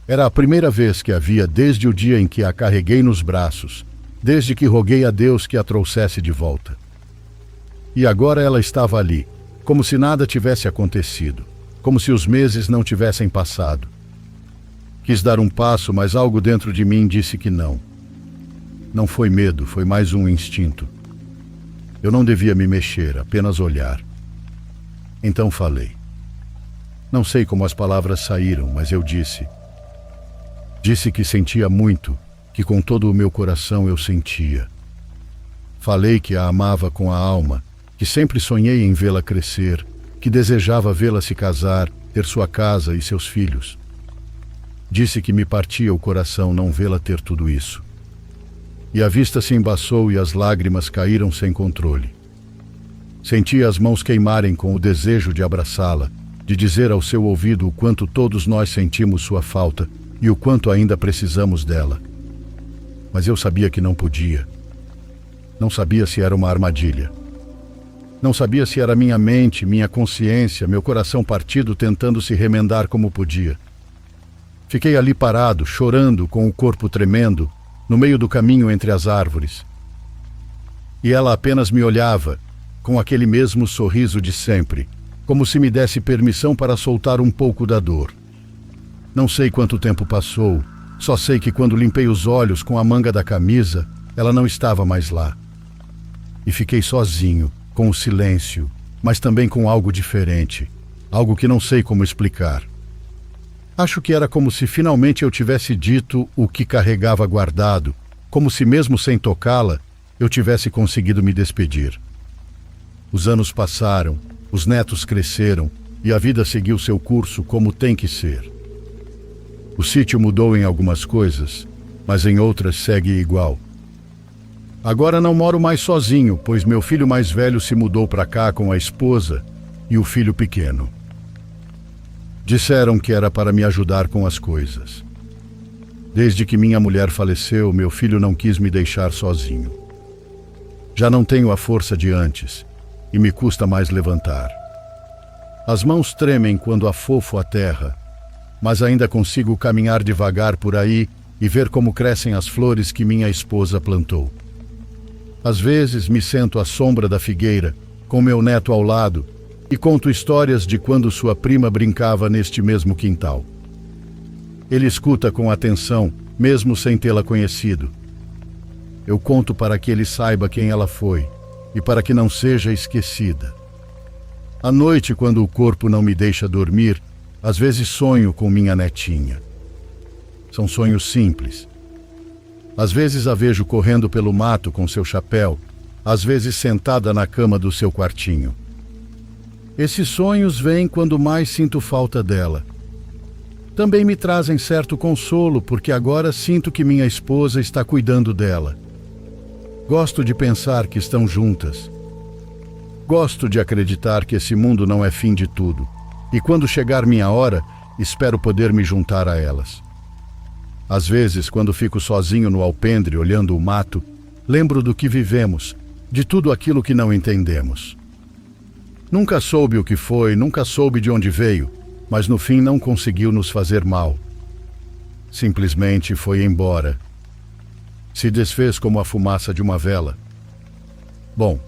Era a primeira vez que a via desde o dia em que a carreguei nos braços, desde que roguei a Deus que a trouxesse de volta. E agora ela estava ali, como se nada tivesse acontecido, como se os meses não tivessem passado. Quis dar um passo, mas algo dentro de mim disse que não. Não foi medo, foi mais um instinto. Eu não devia me mexer, apenas olhar. Então falei. Não sei como as palavras saíram, mas eu disse. Disse que sentia muito, que com todo o meu coração eu sentia. Falei que a amava com a alma, que sempre sonhei em vê-la crescer, que desejava vê-la se casar, ter sua casa e seus filhos. Disse que me partia o coração não vê-la ter tudo isso. E a vista se embaçou e as lágrimas caíram sem controle. Senti as mãos queimarem com o desejo de abraçá-la, de dizer ao seu ouvido o quanto todos nós sentimos sua falta e o quanto ainda precisamos dela. Mas eu sabia que não podia. Não sabia se era uma armadilha. Não sabia se era minha mente, minha consciência, meu coração partido tentando se remendar como podia. Fiquei ali parado, chorando, com o corpo tremendo, no meio do caminho entre as árvores. E ela apenas me olhava, com aquele mesmo sorriso de sempre, como se me desse permissão para soltar um pouco da dor. Não sei quanto tempo passou, só sei que quando limpei os olhos com a manga da camisa, ela não estava mais lá. E fiquei sozinho, com o silêncio, mas também com algo diferente, algo que não sei como explicar. Acho que era como se finalmente eu tivesse dito o que carregava guardado, como se mesmo sem tocá-la, eu tivesse conseguido me despedir. Os anos passaram, os netos cresceram e a vida seguiu seu curso como tem que ser. O sítio mudou em algumas coisas, mas em outras segue igual. Agora não moro mais sozinho, pois meu filho mais velho se mudou para cá com a esposa e o filho pequeno. Disseram que era para me ajudar com as coisas. Desde que minha mulher faleceu, meu filho não quis me deixar sozinho. Já não tenho a força de antes e me custa mais levantar. As mãos tremem quando afofo a terra, mas ainda consigo caminhar devagar por aí e ver como crescem as flores que minha esposa plantou. Às vezes me sento à sombra da figueira, com meu neto ao lado, e conto histórias de quando sua prima brincava neste mesmo quintal. Ele escuta com atenção, mesmo sem tê-la conhecido. Eu conto para que ele saiba quem ela foi e para que não seja esquecida. À noite, quando o corpo não me deixa dormir, às vezes sonho com minha netinha. São sonhos simples. Às vezes a vejo correndo pelo mato com seu chapéu, às vezes sentada na cama do seu quartinho. Esses sonhos vêm quando mais sinto falta dela. Também me trazem certo consolo, porque agora sinto que minha esposa está cuidando dela. Gosto de pensar que estão juntas. Gosto de acreditar que esse mundo não é fim de tudo, e quando chegar minha hora, espero poder me juntar a elas. Às vezes, quando fico sozinho no alpendre olhando o mato, lembro do que vivemos, de tudo aquilo que não entendemos. Nunca soube o que foi, nunca soube de onde veio, mas no fim não conseguiu nos fazer mal. Simplesmente foi embora. Se desfez como a fumaça de uma vela. Bom,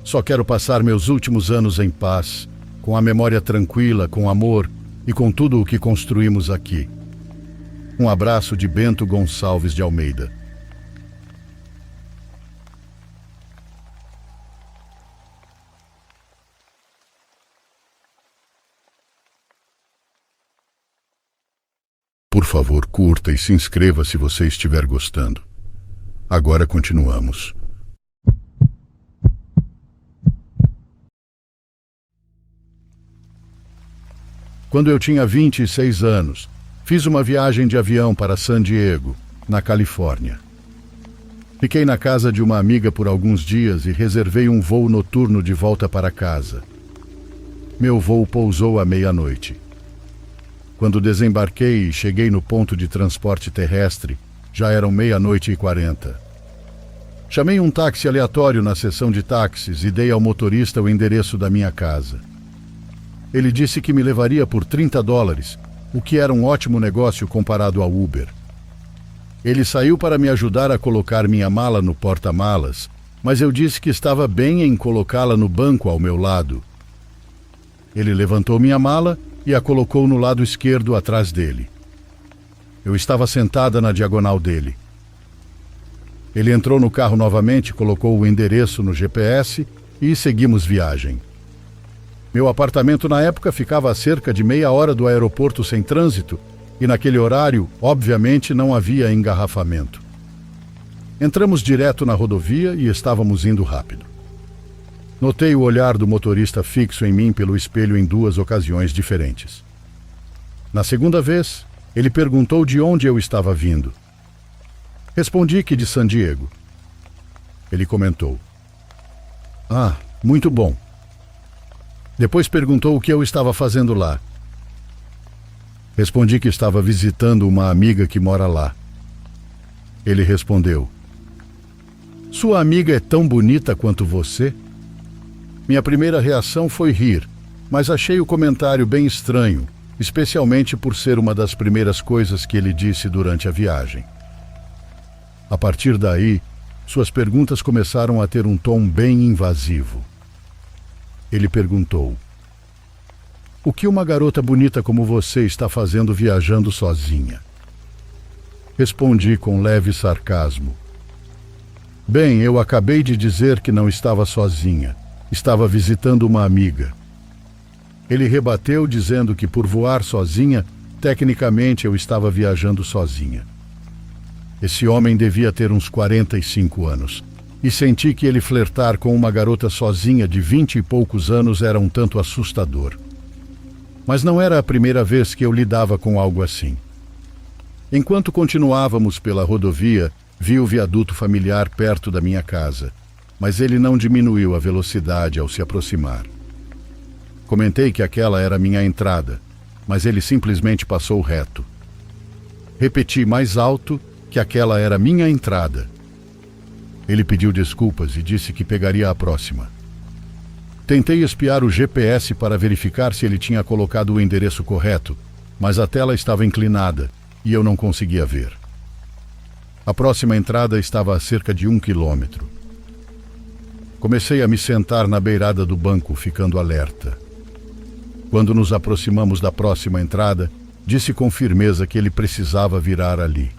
só quero passar meus últimos anos em paz, com a memória tranquila, com amor e com tudo o que construímos aqui. Um abraço de Bento Gonçalves de Almeida. Por favor, curta e se inscreva se você estiver gostando. Agora continuamos. Quando eu tinha 26 anos, fiz uma viagem de avião para San Diego, na Califórnia. Fiquei na casa de uma amiga por alguns dias e reservei um voo noturno de volta para casa. Meu voo pousou à meia-noite. Quando desembarquei e cheguei no ponto de transporte terrestre, já eram 00:40. Chamei um táxi aleatório na seção de táxis e dei ao motorista o endereço da minha casa. Ele disse que me levaria por $30, o que era um ótimo negócio comparado ao Uber. Ele saiu para me ajudar a colocar minha mala no porta-malas, mas eu disse que estava bem em colocá-la no banco ao meu lado. Ele levantou minha mala e a colocou no lado esquerdo atrás dele. Eu estava sentada na diagonal dele. Ele entrou no carro novamente, colocou o endereço no GPS e seguimos viagem. Meu apartamento na época ficava a cerca de meia hora do aeroporto sem trânsito e naquele horário, obviamente, não havia engarrafamento. Entramos direto na rodovia e estávamos indo rápido. Notei o olhar do motorista fixo em mim pelo espelho em 2 ocasiões diferentes. Na segunda vez, Ele perguntou de onde eu estava vindo. Respondi que de San Diego. Ele comentou: "Ah, muito bom." Depois perguntou o que eu estava fazendo lá. Respondi que estava visitando uma amiga que mora lá. Ele respondeu: "Sua amiga é tão bonita quanto você?" Minha primeira reação foi rir, mas achei o comentário bem estranho, especialmente por ser uma das primeiras coisas que ele disse durante a viagem. A partir daí, suas perguntas começaram a ter um tom bem invasivo. Ele perguntou: "O que uma garota bonita como você está fazendo viajando sozinha?" Respondi com leve sarcasmo: "Bem, eu acabei de dizer que não estava sozinha. Estava visitando uma amiga." Ele rebateu dizendo que por voar sozinha, tecnicamente eu estava viajando sozinha. Esse homem devia ter uns 45 anos, e senti que ele flertar com uma garota sozinha de 20 e poucos anos era um tanto assustador. Mas não era a primeira vez que eu lidava com algo assim. Enquanto continuávamos pela rodovia, vi o viaduto familiar perto da minha casa, mas ele não diminuiu a velocidade ao se aproximar. Comentei que aquela era minha entrada, mas ele simplesmente passou reto. Repeti mais alto que aquela era minha entrada. Ele pediu desculpas e disse que pegaria a próxima. Tentei espiar o GPS para verificar se ele tinha colocado o endereço correto, mas a tela estava inclinada e eu não conseguia ver. A próxima entrada estava a cerca de 1 quilômetro. Comecei a me sentar na beirada do banco, ficando alerta. Quando nos aproximamos da próxima entrada, disse com firmeza que ele precisava virar ali.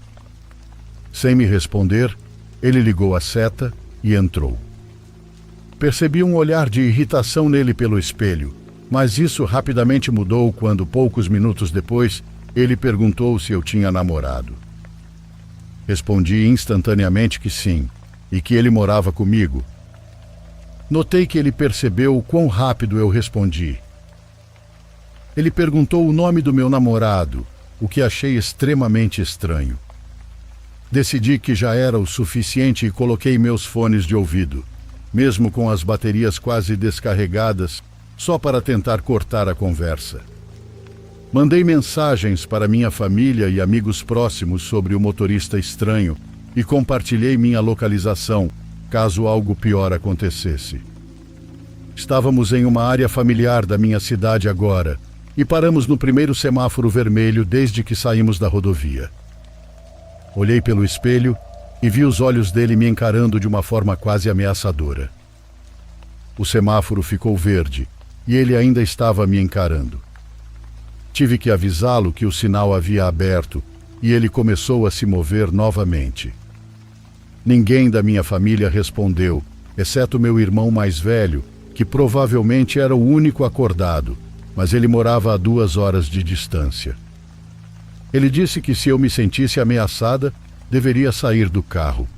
Sem me responder, ele ligou a seta e entrou. Percebi um olhar de irritação nele pelo espelho, mas isso rapidamente mudou quando, poucos minutos depois, ele perguntou se eu tinha namorado. Respondi instantaneamente que sim, e que ele morava comigo. Notei que ele percebeu o quão rápido eu respondi. Ele perguntou o nome do meu namorado, o que achei extremamente estranho. Decidi que já era o suficiente e coloquei meus fones de ouvido, mesmo com as baterias quase descarregadas, só para tentar cortar a conversa. Mandei mensagens para minha família e amigos próximos sobre o motorista estranho e compartilhei minha localização, caso algo pior acontecesse. Estávamos em uma área familiar da minha cidade agora, e paramos no primeiro semáforo vermelho desde que saímos da rodovia. Olhei pelo espelho e vi os olhos dele me encarando de uma forma quase ameaçadora. O semáforo ficou verde e ele ainda estava me encarando. Tive que avisá-lo que o sinal havia aberto e ele começou a se mover novamente. Ninguém da minha família respondeu, exceto meu irmão mais velho, que provavelmente era o único acordado, mas ele morava a 2 horas de distância. Ele disse que se eu me sentisse ameaçada, deveria sair do carro.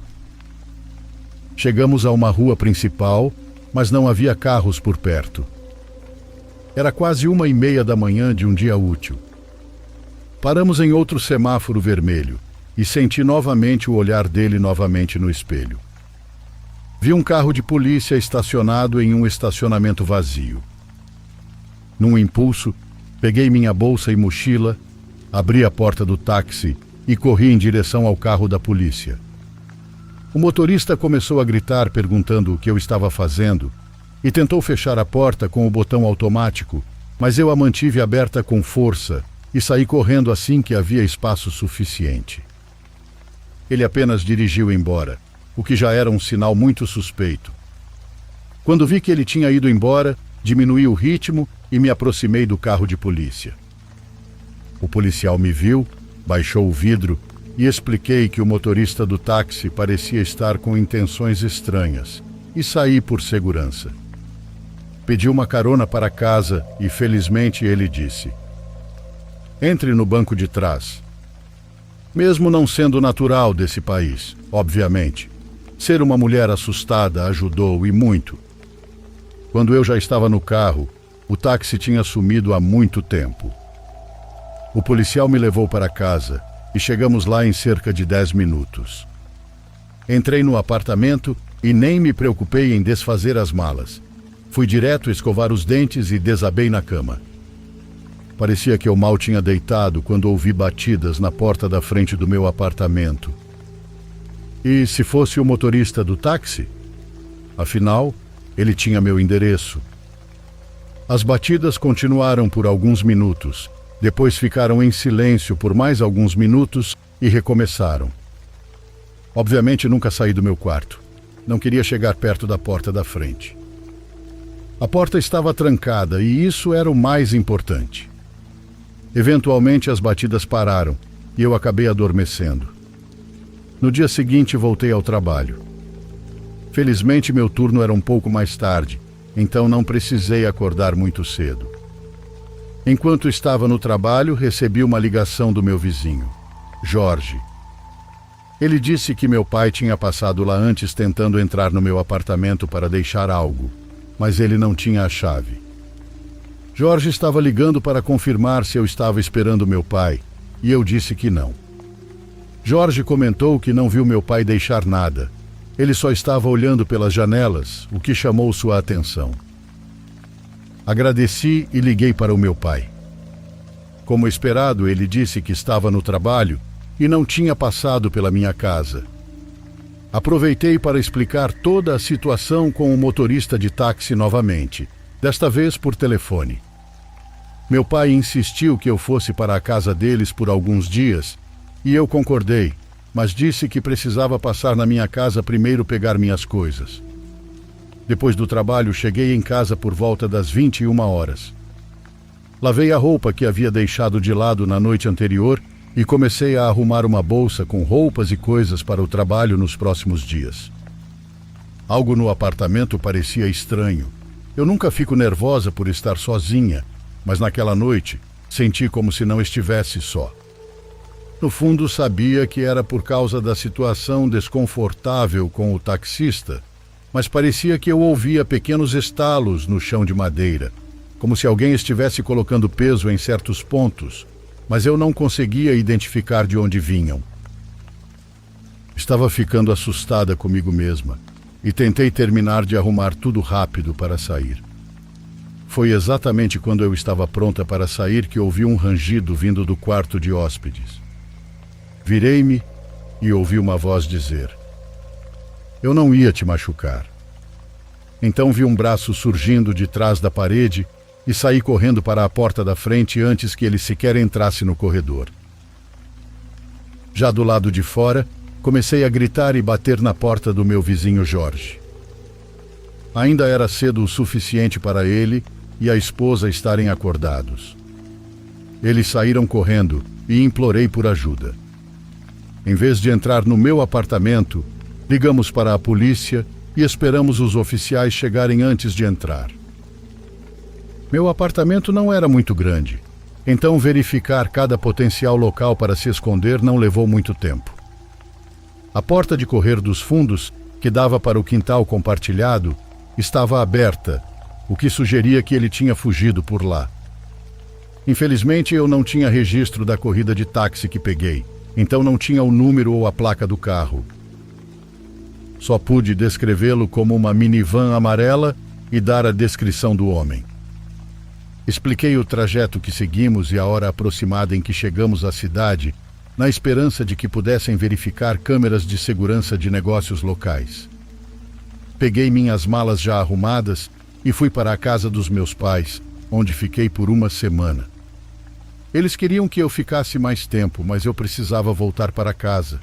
Chegamos a uma rua principal, mas não havia carros por perto. Era quase 1h30 da manhã de um dia útil. Paramos em outro semáforo vermelho e senti novamente o olhar dele novamente no espelho. Vi um carro de polícia estacionado em um estacionamento vazio. Num impulso, peguei minha bolsa e mochila, abri a porta do táxi e corri em direção ao carro da polícia. O motorista começou a gritar perguntando o que eu estava fazendo e tentou fechar a porta com o botão automático, mas eu a mantive aberta com força e saí correndo assim que havia espaço suficiente. Ele apenas dirigiu embora, o que já era um sinal muito suspeito. Quando vi que ele tinha ido embora, diminuí o ritmo e me aproximei do carro de polícia. O policial me viu, baixou o vidro e expliquei que o motorista do táxi parecia estar com intenções estranhas e saí por segurança. Pedi uma carona para casa e, felizmente, ele disse: "Entre no banco de trás." Mesmo não sendo natural desse país, obviamente, ser uma mulher assustada ajudou e muito. Quando eu já estava no carro, o táxi tinha sumido há muito tempo. O policial me levou para casa e chegamos lá em cerca de 10 minutos. Entrei no apartamento e nem me preocupei em desfazer as malas. Fui direto escovar os dentes e desabei na cama. Parecia que eu mal tinha deitado quando ouvi batidas na porta da frente do meu apartamento. E se fosse o motorista do táxi? Afinal, ele tinha meu endereço. As batidas continuaram por alguns minutos, depois ficaram em silêncio por mais alguns minutos e recomeçaram. Obviamente nunca saí do meu quarto. Não queria chegar perto da porta da frente. A porta estava trancada e isso era o mais importante. Eventualmente as batidas pararam e eu acabei adormecendo. No dia seguinte voltei ao trabalho. Felizmente meu turno era um pouco mais tarde, então não precisei acordar muito cedo. Enquanto estava no trabalho, recebi uma ligação do meu vizinho, Jorge. Ele disse que meu pai tinha passado lá antes tentando entrar no meu apartamento para deixar algo, mas ele não tinha a chave. Jorge estava ligando para confirmar se eu estava esperando meu pai, e eu disse que não. Jorge comentou que não viu meu pai deixar nada. Ele só estava olhando pelas janelas, o que chamou sua atenção. Agradeci e liguei para o meu pai. Como esperado, ele disse que estava no trabalho e não tinha passado pela minha casa. Aproveitei para explicar toda a situação com o motorista de táxi novamente, desta vez por telefone. Meu pai insistiu que eu fosse para a casa deles por alguns dias e eu concordei, mas disse que precisava passar na minha casa primeiro pegar minhas coisas. Depois do trabalho, cheguei em casa por volta das 21 horas. Lavei a roupa que havia deixado de lado na noite anterior e comecei a arrumar uma bolsa com roupas e coisas para o trabalho nos próximos dias. Algo no apartamento parecia estranho. Eu nunca fico nervosa por estar sozinha, mas naquela noite senti como se não estivesse só. No fundo, sabia que era por causa da situação desconfortável com o taxista, mas parecia que eu ouvia pequenos estalos no chão de madeira, como se alguém estivesse colocando peso em certos pontos, mas eu não conseguia identificar de onde vinham. Estava ficando assustada comigo mesma e tentei terminar de arrumar tudo rápido para sair. Foi exatamente quando eu estava pronta para sair que ouvi um rangido vindo do quarto de hóspedes. Virei-me e ouvi uma voz dizer: "Eu não ia te machucar." Então vi um braço surgindo de trás da parede e saí correndo para a porta da frente antes que ele sequer entrasse no corredor. Já do lado de fora, comecei a gritar e bater na porta do meu vizinho Jorge. Ainda era cedo o suficiente para ele e a esposa estarem acordados. Eles saíram correndo e implorei por ajuda. Em vez de entrar no meu apartamento, ligamos para a polícia e esperamos os oficiais chegarem antes de entrar. Meu apartamento não era muito grande, então verificar cada potencial local para se esconder não levou muito tempo. A porta de correr dos fundos, que dava para o quintal compartilhado, estava aberta, o que sugeria que ele tinha fugido por lá. Infelizmente, eu não tinha registro da corrida de táxi que peguei, então não tinha o número ou a placa do carro. Só pude descrevê-lo como uma minivan amarela e dar a descrição do homem. Expliquei o trajeto que seguimos e a hora aproximada em que chegamos à cidade, na esperança de que pudessem verificar câmeras de segurança de negócios locais. Peguei minhas malas já arrumadas e fui para a casa dos meus pais, onde fiquei por uma semana. Eles queriam que eu ficasse mais tempo, mas eu precisava voltar para casa.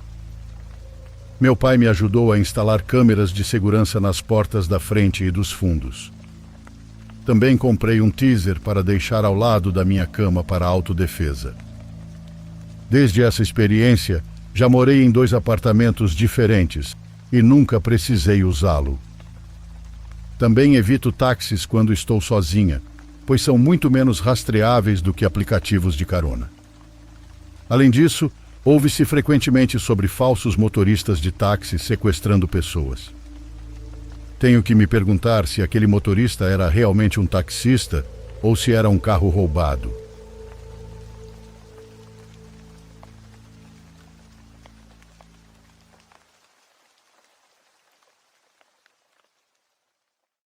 Meu pai me ajudou a instalar câmeras de segurança nas portas da frente e dos fundos. Também comprei um teaser para deixar ao lado da minha cama para autodefesa. Desde essa experiência, já morei em 2 apartamentos diferentes e nunca precisei usá-lo. Também evito táxis quando estou sozinha, pois são muito menos rastreáveis do que aplicativos de carona. Além disso, ouve-se frequentemente sobre falsos motoristas de táxi sequestrando pessoas. Tenho que me perguntar se aquele motorista era realmente um taxista ou se era um carro roubado.